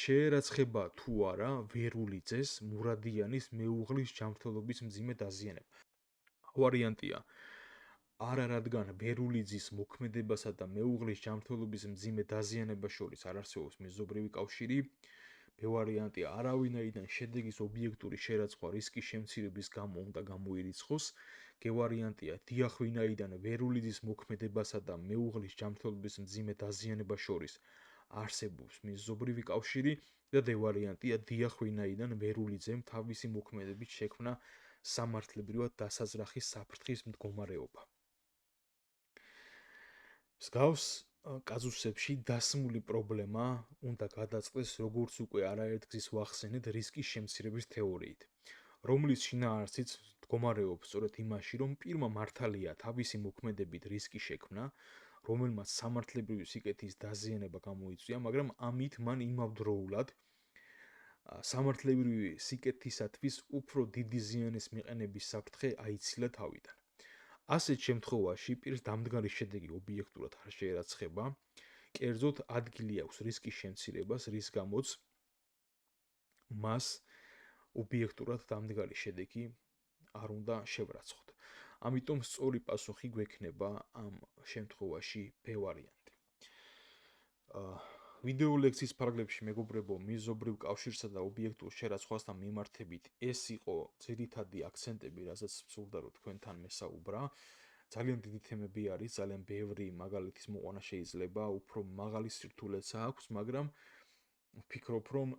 შეერაცხება თუ არა ვერულიძეს მურადიანის მეუღლის ჯანმრთელობის მძიმე დაზიანება. ვარიანტია არა, რადგან ვერულიძის მოქმედებასა და მეუღლის ჯანმრთელობის მძიმე დაზიანებას შორის არ არსებობს მეზობრივი კავშირი. ვარიანტია არავინაიდან შედეგის ობიექტური შერაცხვა რისკის შემცირების გამო უნდა გამოირიცხოს. ვარიანტია დიახ, ვინაიდან ვერულიძის მოქმედებასა და მეუღლის ჯანმრთელობის მძიმე დაზიანებას შორის არსებობს მეზობრივი კავშირი და ვარიანტია დიახ, ვინაიდან ვერულიძემ თავისი მოქმედებით შექმნა სამართლებრივად დასაზრახი საფრთხის მდგომარეობა. მსგავს კაზუსებში დასმული პრობლემა უნდა გადაწყდეს როგორც უკვე არაერთგზის ვახსენეთ რისკის შემცირების თეორიით, რომლის შინაარსიც მდგომარეობს სწორედ იმაში, რომ პირმა მართალია თავისი მოქმედებით რისკი შექმნა, რომელმაც სამართლებრივი სიკეთის დაზიანება გამოიწვია, მაგრამ ამით მან იმავდროულად სამართლებრივი სიკეთისათვის უფრო დიდი ზიანის მიყენების საფრთხე აიცილა თავიდან. ასეთ შემთხვევაში პირს დამდგარი შედეგი ობიექტურად არ შეერაცხება, კერძოდ ადგილი აქვს რისკის შემცირებას, რის გამოც მას ობიექტურად დამდგარი შედეგი არ უნდა შევრაცხოთ. ამიტომ სწორი პასუხი გვექნება ამ შემთხვევაში ვარიანტი. ვიდეო ლექციის ფარგლებში მეგობრებო, მეზობრივ კავშირსა და ობიექტურ შერაცხვასთან მიმართებით ეს იყო ძირითადი აქცენტები, რასაც ვსურდა რომ თქვენთან მესაუბრა. ძალიან დიდი თემები არის, ძალიან ბევრი მაგალითის მოყვანა შეიძლება, უფრო მაღალი სირთულეც აქვს, მაგრამ ვფიქრობ, რომ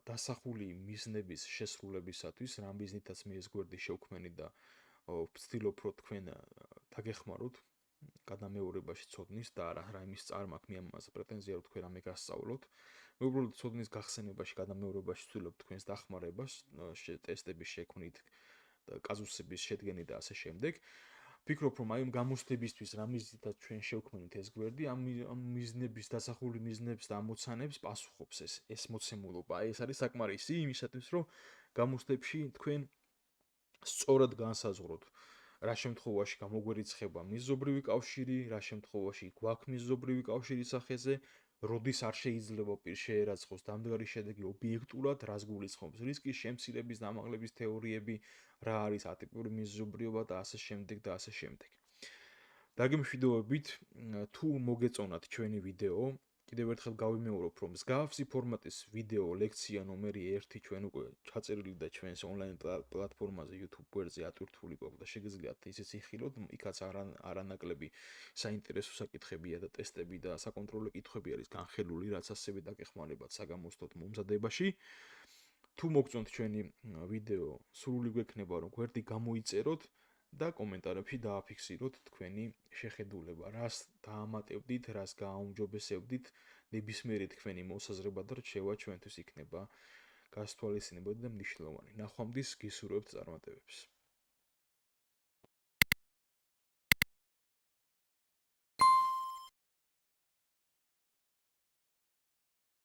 დასახული მიზნების შესრულებისათვის, რამ მიზნითაც მე ეს გვერდი შევქმნი და ვცდილობ, რომ თქვენ დაგეხმაროთ გადამეორებაში ცოდნის და არა რაიმის წარმაქ მე ამაზე პრეტენზია რომ თქვენ რამე გასწავლოთ. მე უბრალოდ ცოდნის გახსენებაში, გადამეორებაში ვცდილობ თქვენს დახმარებას, ტესტების შექმნით, კაზუსების შედგენით და ასე შემდეგ. ვფიქრობ, რომ აი ამ გამოცდებისთვის რა მიზნითაც ჩვენ შევქმნით ეს გვერდი, ამ მიზნების დასახული მიზნებს და ამოცანებს პასუხობს ეს მოცემულობა. აი ეს არის საკმარისი იმისათვის, რომ გამოცდებში თქვენ სწორად განსაზღვროთ, რა შემთხვევაში გამოგვერიცხება მეზობრივი კავშირი, რა შემთხვევაში გვაქვს მეზობრივი კავშირი სახეზე, როდის არ შეიძლება პირს შეერაცხოს დამდგარი შედეგი ობიექტურად, რას გულისხმობს რისკის შემცირების დამაღლების თეორიები, რა არის ატიპური მეზობრიობა და ასე შემდეგ და ასე შემდეგ. დაგემშვიდობებით, თუ მოგეწონათ ჩვენი ვიდეო, კიდევ ერთხელ გავიმეორებ, რომ მსგავსი ფორმატის ვიდეო ლექცია ნომერი 1 ჩვენ უკვე ჩაწერილი და ჩვენს ონლაინ პლატფორმაზე YouTube გვერდზე ატვირთული გვაქვს და შეგიძლიათ ისიც იხილოთ, იქაც არანაკლები საინტერესო საკითხებია და ტესტები და საკონტროლო კითხვები არის განხილული, რაც ასევე დაგეხმარებათ საგამოცდოთ მომზადებაში. თუ მოგწონთ ჩვენი ვიდეო, სურვილი გვექნება, რომ გვერდი გამოიწეროთ და კომენტარებში დააფიქსიროთ თქვენი შეხედულება, რას დაამატებდით, რას გააუმჯობესებდით, ნებისმიერი თქვენი მოსაზრება და რჩევა ჩვენთვის იქნება გასათვალისწინებელი და მნიშვნელოვანი. ნახვამდის გისურვებთ წარმატებებს.